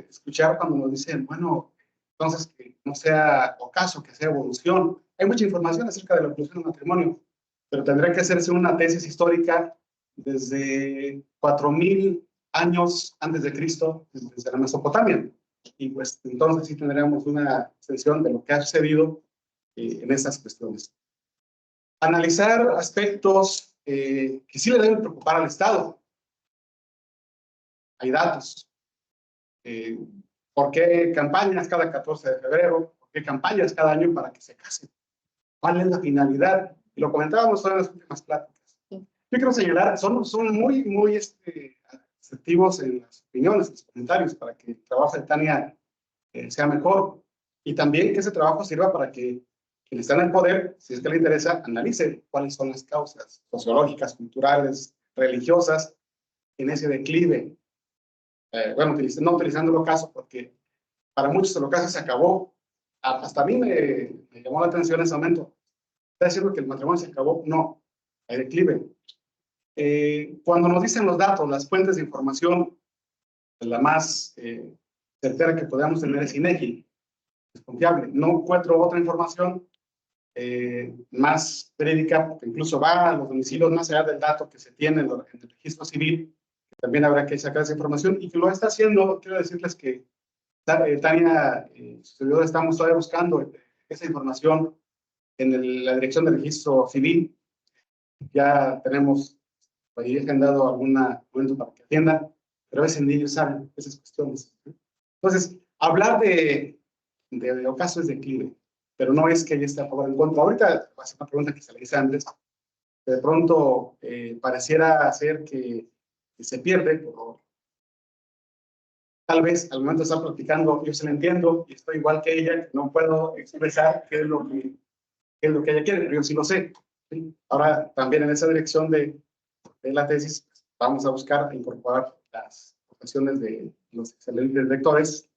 Speaker 7: escuchar cuando nos dicen, bueno, entonces que no sea ocaso, que sea evolución. Hay mucha información acerca de la evolución del matrimonio, pero tendría que hacerse una tesis histórica desde 4000 años antes de Cristo, desde la Mesopotamia. Y pues entonces sí tendríamos una extensión de lo que ha sucedido en estas cuestiones. Analizar aspectos que sí le deben preocupar al Estado. Hay datos. ¿Por qué campañas cada 14 de febrero? ¿Por qué campañas cada año para que se casen? ¿Cuál es la finalidad? Y lo comentábamos en las últimas pláticas. Yo quiero señalar, son muy asertivos en las opiniones, en los comentarios, para que el trabajo de Tania sea mejor. Y también que ese trabajo sirva para que quien está en el poder, si es que le interesa, analice cuáles son las causas sociológicas, culturales, religiosas en ese declive. Bueno, no utilizando el ocaso, porque para muchos el ocaso se acabó. Hasta a mí me llamó la atención en ese momento. ¿Está diciendo que el matrimonio se acabó? No, hay declive. Cuando nos dicen los datos, las fuentes de información, la más certera que podamos tener es INEGI, es confiable. No encuentro otra información más verídica, porque incluso va a los domicilios más allá del dato que se tiene en el registro civil. También habrá que sacar esa información y que lo está haciendo. Quiero decirles que Tania, su servidor, estamos todavía buscando esa información en la Dirección de Registro Civil. Ya tenemos ahí agendado algún momento para que atiendan, pero a veces ni ellos saben esas cuestiones. Entonces, hablar de ocaso es declive, pero no es que ella esté a favor o en contra. Ahorita va a ser una pregunta que se le hice antes. De pronto pareciera ser que se pierde, pero tal vez al momento de estar platicando yo se la entiendo y estoy igual que ella, que no puedo expresar qué es lo que ella quiere, pero yo sí lo sé. ¿Sí? Ahora también en esa dirección de la tesis vamos a buscar incorporar las profesiones de los excelentes lectores,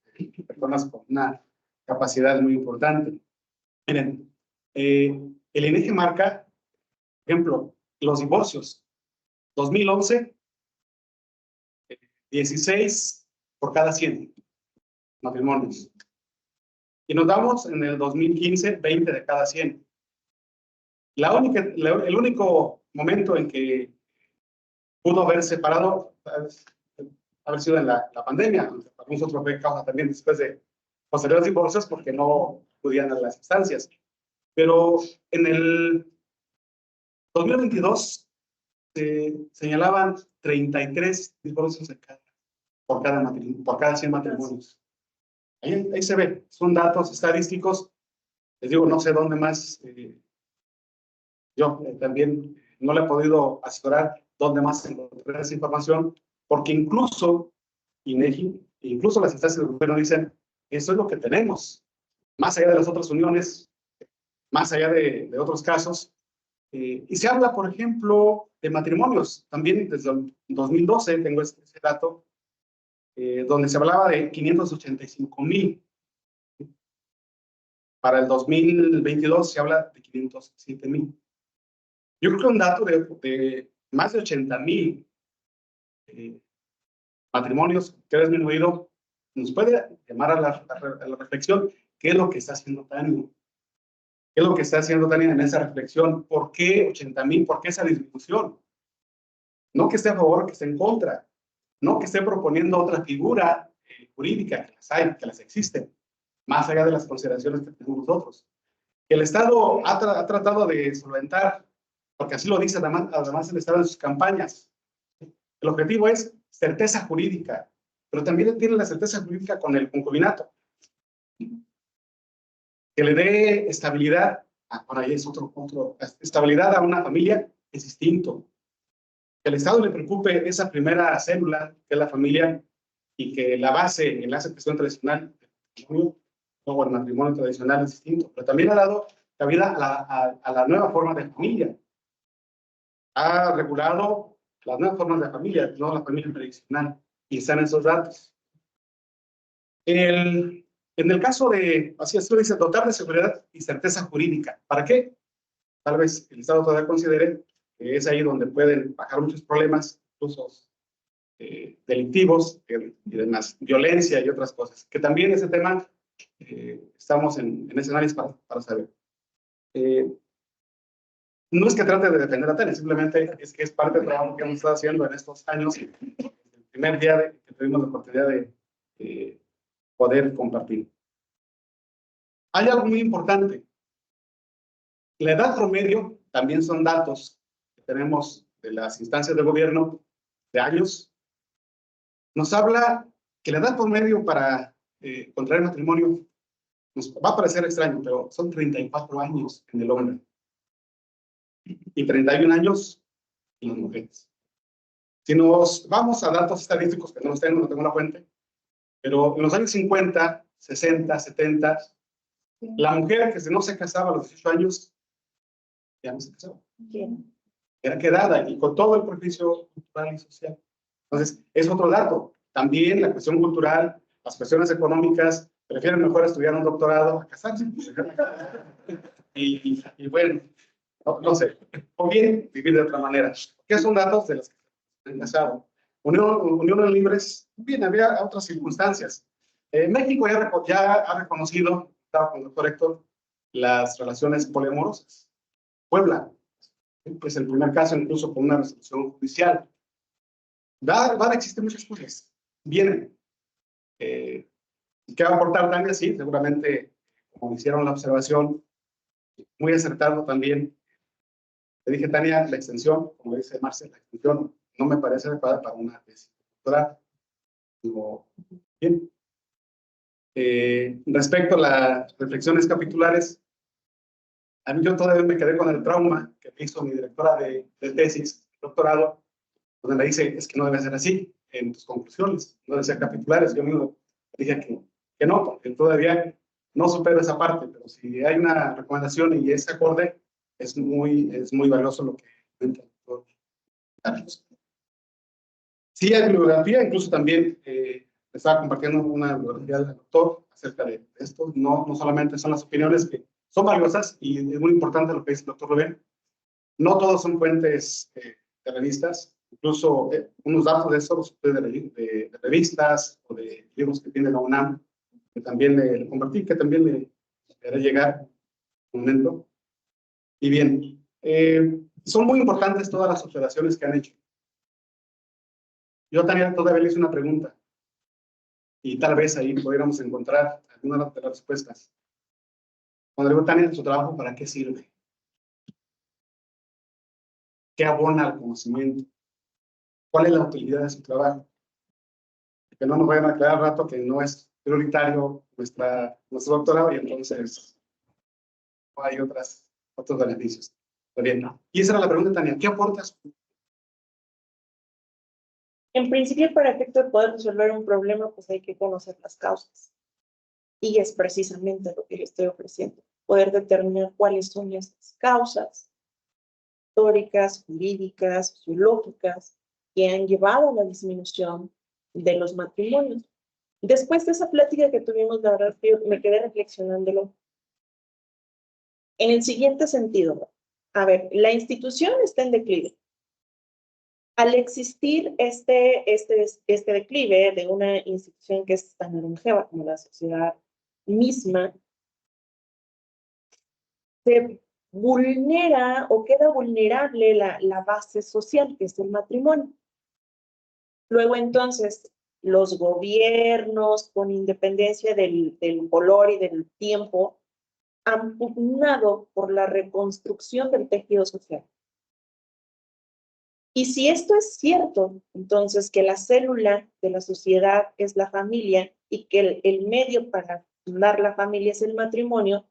Speaker 7: personas con una capacidad muy importante. Miren, el INEGI marca, por ejemplo, los divorcios. 2011, 16 por cada 100 matrimonios. Y nos damos en el 2015, 20 de cada 100. El único momento en que pudo haber separado, haber sido en la pandemia, para nosotros fue causa también después de posteriores divorcios porque no acudían a las instancias. Pero en el 2022 se señalaban 33 divorcios por cada 100 matrimonios. Ahí se ve, son datos estadísticos. Les digo, no sé dónde más. Yo también no le he podido asegurar dónde más encontrar esa información, porque incluso INEGI, incluso las instancias del gobierno dicen, eso es lo que tenemos, más allá de las otras uniones, más allá de otros casos. Y se habla, por ejemplo, de matrimonios. También desde el 2012 tengo ese dato, donde se hablaba de 585,000. Para el 2022 se habla de 507,000. Yo creo que un dato de más de 80,000 matrimonios que ha disminuido nos puede llamar a la reflexión. ¿Qué es lo que está haciendo Tania? ¿Qué es lo que está haciendo Tania en esa reflexión? ¿Por qué 80,000? ¿Por qué esa disminución? No que esté a favor, que esté en contra. No que esté proponiendo otra figura jurídica, que las hay, que las existen, más allá de las consideraciones que tenemos nosotros. El Estado ha tratado de solventar, porque así lo dice además el Estado en sus campañas. El objetivo es certeza jurídica, pero también tiene la certeza jurídica con el concubinato. Que le dé estabilidad, por ahí es estabilidad a una familia es distinto. Que el Estado le preocupe esa primera célula, que es la familia, y que la base en la aceptación tradicional o el matrimonio tradicional es distinto, pero también ha dado cabida a la nueva forma de familia. Ha regulado las nuevas formas de familia, no la familia tradicional, y están esos datos. En el caso de, así lo dice, dotar de seguridad y certeza jurídica. ¿Para qué? Tal vez el Estado todavía considere que es ahí donde pueden bajar muchos problemas, incluso delictivos y demás, violencia y otras cosas. Que también ese tema estamos en ese análisis para saber. No es que trate de defender a Tania, simplemente es que es parte del trabajo que hemos estado haciendo en estos años, el primer día que tuvimos la oportunidad de poder compartir. Hay algo muy importante. La edad promedio también son datos que tenemos de las instancias de gobierno de años. Nos habla que la edad promedio para contraer matrimonio nos va a parecer extraño, pero son 34 años en el hombre y 31 años en las mujeres. Si nos vamos a datos estadísticos que no los tengo, no tengo la fuente, pero en los años 50, 60, 70, la mujer que no se casaba a los 18 años, ya no se casaba. Era quedada y con todo el prejuicio cultural y social. Entonces, es otro dato. También la cuestión cultural, las cuestiones económicas, prefieren mejor estudiar un doctorado a casarse. Y bueno, no sé, o bien vivir de otra manera. ¿Qué son datos de los que se han casado? Uniones libres, bien, había otras circunstancias. México ya ha reconocido, estaba con el doctor Héctor, las relaciones poliamorosas. Puebla, pues el primer caso incluso con una resolución judicial. Van a existir muchas cosas. Vienen. ¿Qué va a aportar Tania? Sí, seguramente, como hicieron la observación, muy acertado también. Le dije, Tania, la extensión, como dice Marcel, la extensión no me parece adecuada para una tesis doctoral. Digo, bien. Respecto a las reflexiones capitulares, a mí yo todavía me quedé con el trauma que me hizo mi directora de tesis, doctorado, donde me dice, es que no debe ser así en tus conclusiones, no debe ser capitulares. Yo mismo dije que no, porque todavía no supero esa parte, pero si hay una recomendación y es acorde, es muy valioso lo que comenta el doctor Carlos. Sí hay bibliografía, incluso también estaba compartiendo una bibliografía del doctor acerca de esto. No solamente son las opiniones que son valiosas y es muy importante lo que dice el doctor Rubén. No todos son fuentes de revistas, incluso unos datos de eso los obtuve de revistas o de libros que tiene la UNAM, que también le compartí, que también le haré llegar un momento. Y bien, son muy importantes todas las observaciones que han hecho. Yo también todavía le hice una pregunta y tal vez ahí pudiéramos encontrar alguna de las respuestas. Cuando le digo, Tania, ¿su trabajo para qué sirve? ¿Qué abona al conocimiento? ¿Cuál es la utilidad de su trabajo? Que no nos vayan a aclarar al rato que no es prioritario nuestro doctorado y entonces no hay otros beneficios. Pero bien, ¿no? Y esa era la pregunta, Tania, ¿qué aportas?
Speaker 2: En principio, para efecto de poder resolver un problema, pues hay que conocer las causas. Y es precisamente lo que yo estoy ofreciendo, poder determinar cuáles son esas causas históricas, jurídicas, sociológicas, que han llevado a la disminución de los matrimonios. Después de esa plática que tuvimos, la verdad, yo me quedé reflexionándolo. En el siguiente sentido, a ver, la institución está en declive. Al existir este declive de una institución que es tan longeva como la sociedad misma, se vulnera o queda vulnerable la base social, que es el matrimonio. Luego, entonces, los gobiernos, con independencia del color y del tiempo, han pugnado por la reconstrucción del tejido social. Y si esto es cierto, entonces que la célula de la sociedad es la familia y que el medio para fundar la familia es el matrimonio,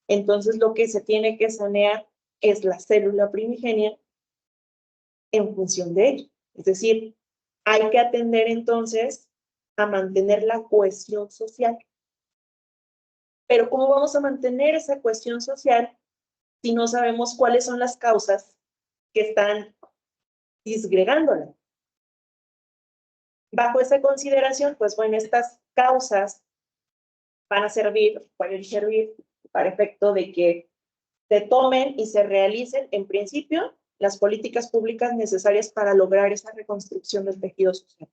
Speaker 2: entonces lo que se tiene que sanear es la célula primigenia en función de ello. Es decir, hay que atender entonces a mantener la cohesión social. Pero ¿cómo vamos a mantener esa cohesión social si no sabemos cuáles son las causas que están disgregándola? Bajo esa consideración, pues bueno, estas causas van a servir, pueden servir para efecto de que se tomen y se realicen, en principio, las políticas públicas necesarias para lograr esa reconstrucción del tejido social.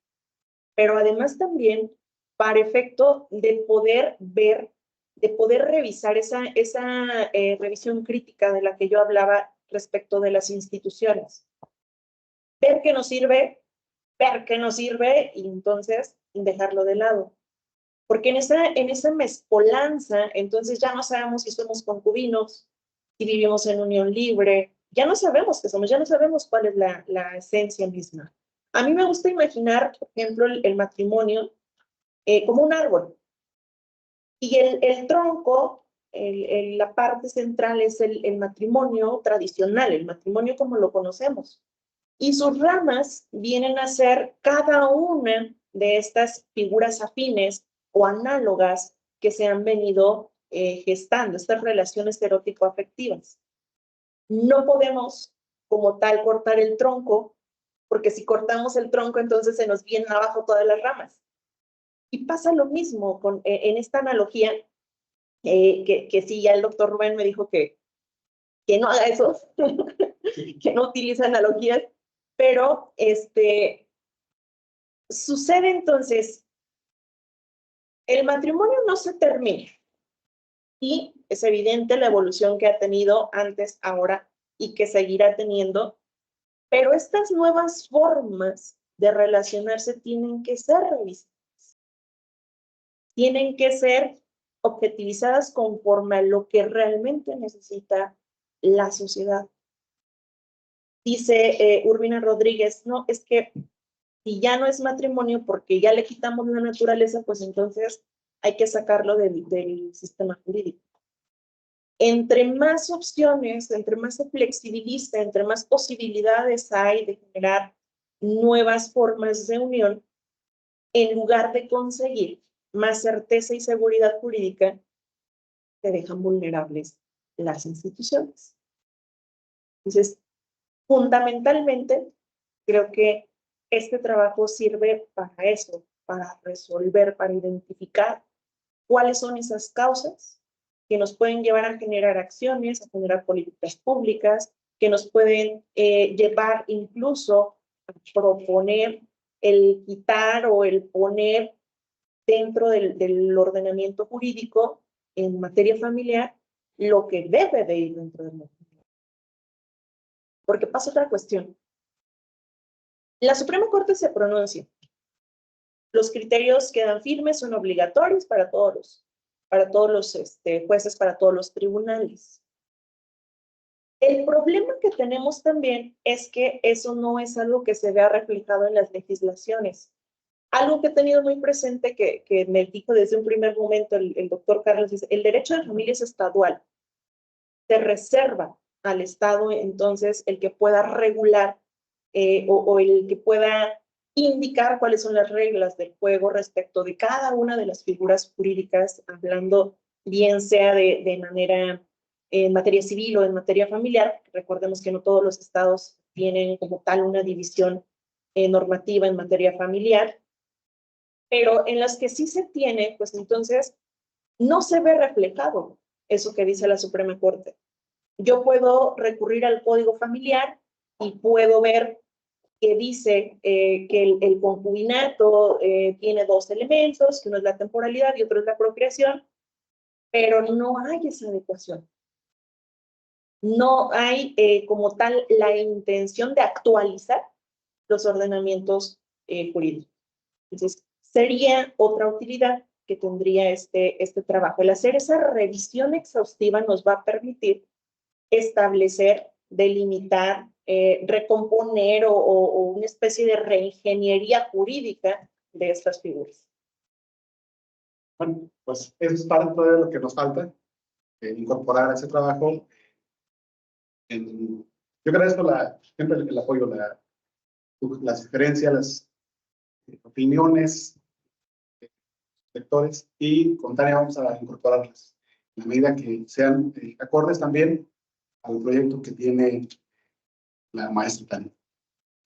Speaker 2: Pero además también para efecto de poder ver, de poder revisar esa revisión crítica de la que yo hablaba respecto de las instituciones. Ver qué nos sirve, ver qué no sirve y entonces dejarlo de lado. Porque en esa mezcolanza, entonces ya no sabemos si somos concubinos, si vivimos en unión libre, ya no sabemos qué somos, ya no sabemos cuál es la esencia misma. A mí me gusta imaginar, por ejemplo, el matrimonio como un árbol. Y el tronco, la parte central es el matrimonio tradicional, el matrimonio como lo conocemos. Y sus ramas vienen a ser cada una de estas figuras afines o análogas que se han venido gestando, estas relaciones erótico-afectivas. No podemos, como tal, cortar el tronco, porque si cortamos el tronco, entonces se nos vienen abajo todas las ramas. Y pasa lo mismo en esta analogía, que sí, ya el doctor Rubén me dijo que no haga eso, que no utilice analogías, pero sucede entonces, el matrimonio no se termina y es evidente la evolución que ha tenido antes, ahora y que seguirá teniendo, pero estas nuevas formas de relacionarse tienen que ser revisadas. tienen que ser objetivizadas conforme a lo que realmente necesita la sociedad. Dice Urbina Rodríguez, no, es que si ya no es matrimonio porque ya le quitamos la naturaleza, pues entonces hay que sacarlo del sistema jurídico. Entre más opciones, entre más se flexibiliza, entre más posibilidades hay de generar nuevas formas de unión, en lugar de conseguir más certeza y seguridad jurídica, se dejan vulnerables las instituciones. Entonces, fundamentalmente, creo que este trabajo sirve para eso, para resolver, para identificar cuáles son esas causas que nos pueden llevar a generar acciones, a generar políticas públicas, que nos pueden llevar incluso a proponer el quitar o el poner dentro del ordenamiento jurídico en materia familiar lo que debe de ir dentro del matrimonio. Porque pasa otra cuestión. La Suprema Corte se pronuncia. Los criterios quedan firmes, son obligatorios para todos los jueces, para todos los tribunales. El problema que tenemos también es que eso no es algo que se vea reflejado en las legislaciones. Algo que he tenido muy presente que me dijo desde un primer momento el doctor Carlos, dice, el derecho de familia es estadual. Se reserva al Estado entonces el que pueda regular o el que pueda indicar cuáles son las reglas del juego respecto de cada una de las figuras jurídicas, hablando bien sea de manera en materia civil o en materia familiar. Recordemos que no todos los estados tienen como tal una división normativa en materia familiar, pero en las que sí se tiene, pues entonces no se ve reflejado eso que dice la Suprema Corte. Yo puedo recurrir al Código Familiar y puedo ver que dice que el concubinato tiene dos elementos, que uno es la temporalidad y otro es la procreación, pero no hay esa adecuación. No hay como tal la intención de actualizar los ordenamientos jurídicos. Entonces, sería otra utilidad que tendría este trabajo. El hacer esa revisión exhaustiva nos va a permitir establecer, delimitar, recomponer o una especie de reingeniería jurídica de estas figuras.
Speaker 7: Bueno, pues eso es parte de lo que nos falta, incorporar a ese trabajo. Yo agradezco siempre el apoyo, las sugerencias, las opiniones de los lectores, y con Tania vamos a incorporarlas en la medida que sean acordes también al proyecto que tiene la maestra Tania.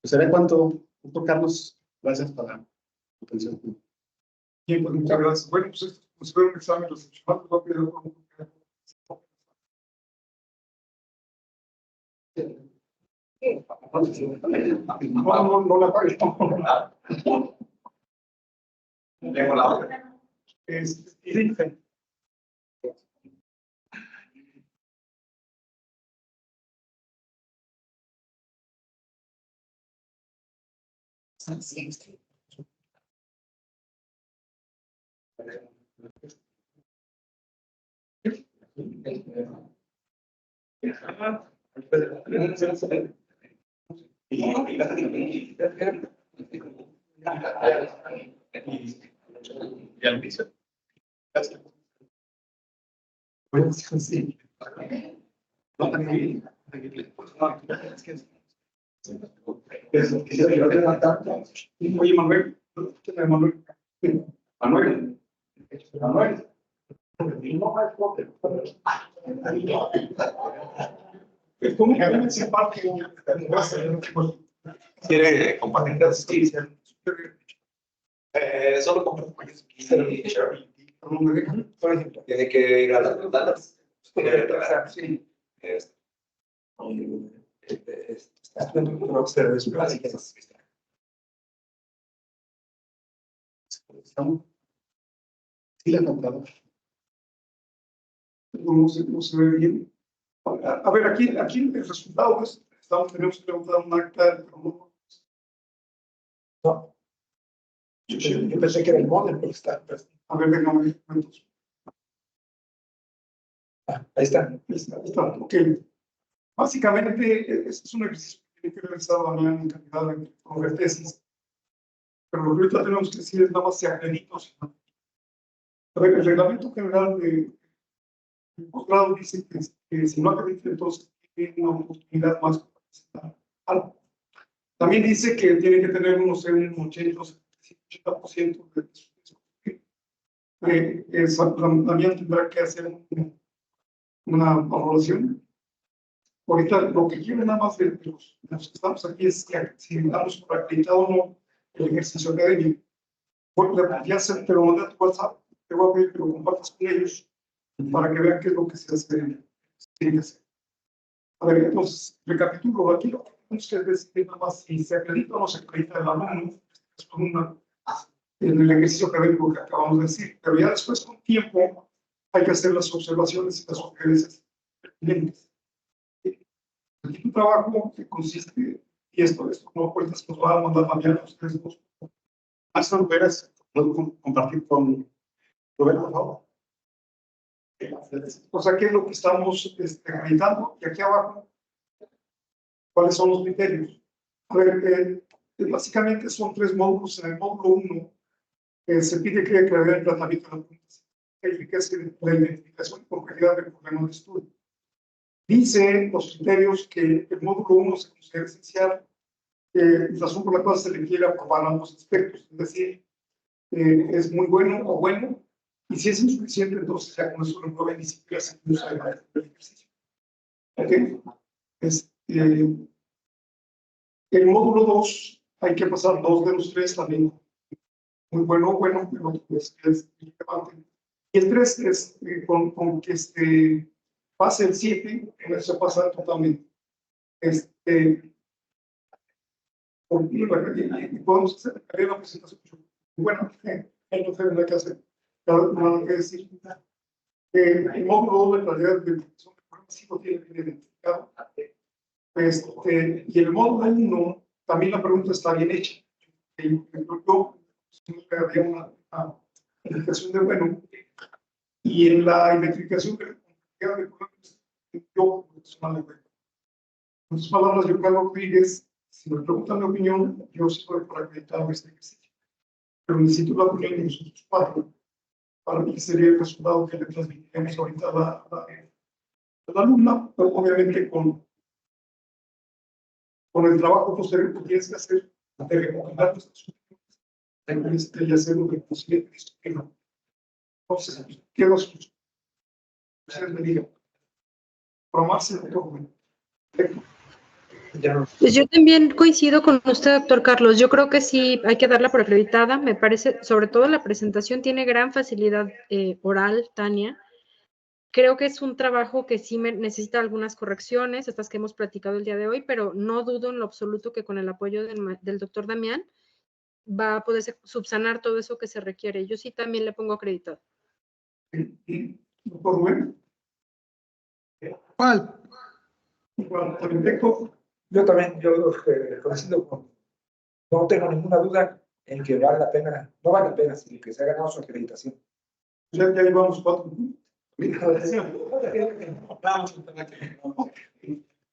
Speaker 7: Pues será cuanto, doctor Carlos. Gracias por la atención.
Speaker 1: Bien, pues muchas gracias. Bueno, pues esto es como si fuera un examen recepcional, va a pedir no la pagues.
Speaker 4: Tengo la otra.
Speaker 1: Y dice, sí. Oye, Manuel, Manuel. ¿Cómo que se parte?
Speaker 4: ¿Quiere compartir? Sí, solo comparto con ellos. Tiene que ir a las ventanas.
Speaker 5: Sí.
Speaker 7: Sí, la computadora.
Speaker 1: No se ve bien. A ver, aquí el resultado, pues, tenemos que levantar un acta, pero no.
Speaker 5: Yo pensé que era el modem, pero está.
Speaker 1: A ver, déjame momentos.
Speaker 5: Ahí está.
Speaker 1: Ahí está, ok. Básicamente, este es un ejercicio que tiene que realizar Damián en calidad de promover tesis. Pero lo que ahorita tenemos que decir es nada más si acredito. A ver, el reglamento general de posgrado dice que si no acredita, entonces tiene una oportunidad más para presentar algo. También dice que tiene que tener un 80% de también tendrá que hacer una valoración. Ahorita lo que quiero nada más de los que estamos aquí es que si damos por acreditado o no el ejercicio académico. Bueno, ya se te lo mandé a tu WhatsApp, te voy a pedir que lo compartas con ellos para que vean qué es lo que se hace. Tiene que hacer. A ver, entonces, recapitulo aquí lo que tenemos que decir nada más si se acredita o no se acredita el alumno. Es en el ejercicio académico que acabamos de decir, pero ya después con tiempo hay que hacer las observaciones y las sugerencias pertinentes. El trabajo que consiste, y esto no cuentas, pues va a mandar también a ustedes dos.
Speaker 7: Hasta Ruberas, ¿puedo compartir con Rubén, por favor?
Speaker 1: O sea, ¿qué es lo que estamos acreditando? Y aquí abajo, ¿cuáles son los criterios? A ver, básicamente son 3 módulos. En el módulo 1 se pide que haya claridad en tratamiento de la preguntas, que es la identificación y complejidad del problema de estudio. Dice los criterios que el módulo 1 se considera esencial, razón por la cual se le quiere aprobar ambos aspectos, es decir, es muy bueno o bueno, y si es insuficiente, entonces ya con eso lo prueba ni siquiera se usa el ejercicio. ¿Ok? El módulo 2 hay que pasar 2 de los 3 también. Muy bueno o bueno, pero pues es relevante. Y el 3 es con que pase el 7, con eso pasa totalmente. Y podemos hacer una presentación buena, hay no sé nada que hacer, nada que decir. El módulo 2 de calidad de identificación de problemas sí lo tiene bien identificado. Y el módulo 1 también la pregunta está bien hecha. Yo había una identificación de bueno, y en la identificación de problemas, yo personalmente. En otras palabras, yo, Carlos Rodríguez, si me preguntan mi opinión, yo estoy por acreditar este ejercicio. Pero necesito la opinión de los otros 4 para que sería el resultado que le transmitiremos ahorita a la alumna, pero obviamente con el trabajo posterior que tienes que hacer de recomendar nuestras opiniones y hacer lo que posible. Entonces, quiero ustedes me digan, formarse de todo.
Speaker 6: Pues yo también coincido con usted, doctor Carlos. Yo creo que sí hay que darla por acreditada. Me parece, sobre todo la presentación tiene gran facilidad oral, Tania. Creo que es un trabajo que sí necesita algunas correcciones, estas que hemos platicado el día de hoy, pero no dudo en lo absoluto que con el apoyo del doctor Damián va a poder subsanar todo eso que se requiere. Yo sí también le pongo acreditado.
Speaker 1: ¿Doctor Rubén?
Speaker 3: ¿Cuál?
Speaker 5: Yo también, coincido con, no tengo ninguna duda en que vale la pena, no vale la pena, sino que se ha ganado su acreditación.
Speaker 1: Ya llevamos 4.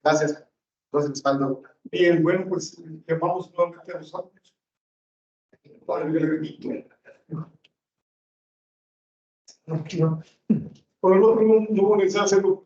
Speaker 7: Gracias. Entonces, espalda.
Speaker 1: Bien, bueno, pues llamamos nuevamente a los autos. Por el otro no voy a necesitar hacerlo.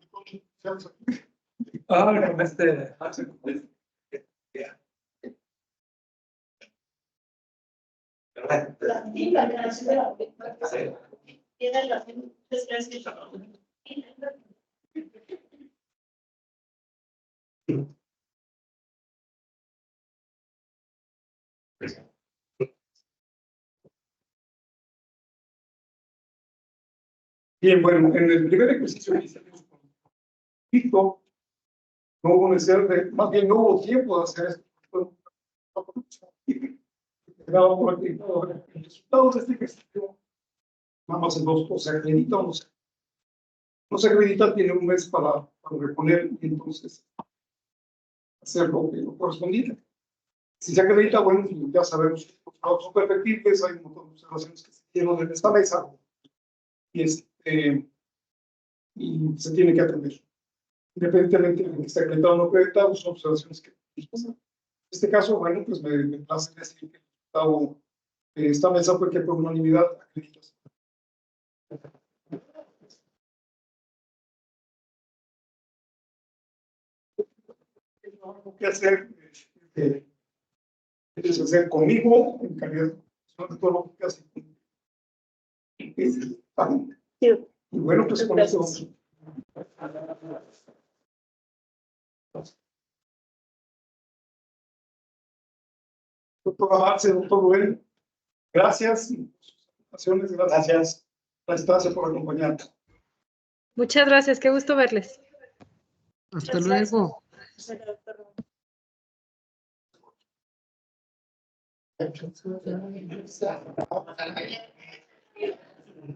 Speaker 1: Bien, bueno, en el primer ejercicio que hicimos con Víctor, no hubo necesidad más bien no hubo tiempo de hacer esto. Quedaba por aquí, el resultado de este ejercicio, nada más en 2 cosas, se acredita o no se acredita, tiene un mes para reponer y entonces hacer lo que correspondiera. Si se acredita, bueno, ya sabemos, los trabajos son perfectibles, hay un montón de observaciones que se dieron en esta mesa y se tiene que atender. Independientemente de que esté acreditado o no acreditado, son observaciones que en este caso, bueno, pues me place decir que el resultado de esta mesa fue que por unanimidad acreditas. ¿Qué hacer? Es hacer conmigo en calidad de todo lo que hace. Y bueno, pues con eso. Doctor Amarce, doctor Rubén, gracias. Gracias a la estancia por acompañarnos.
Speaker 6: Muchas gracias, qué gusto verles.
Speaker 3: Hasta
Speaker 2: Gracias.
Speaker 3: luego.
Speaker 2: Doctor Rubén.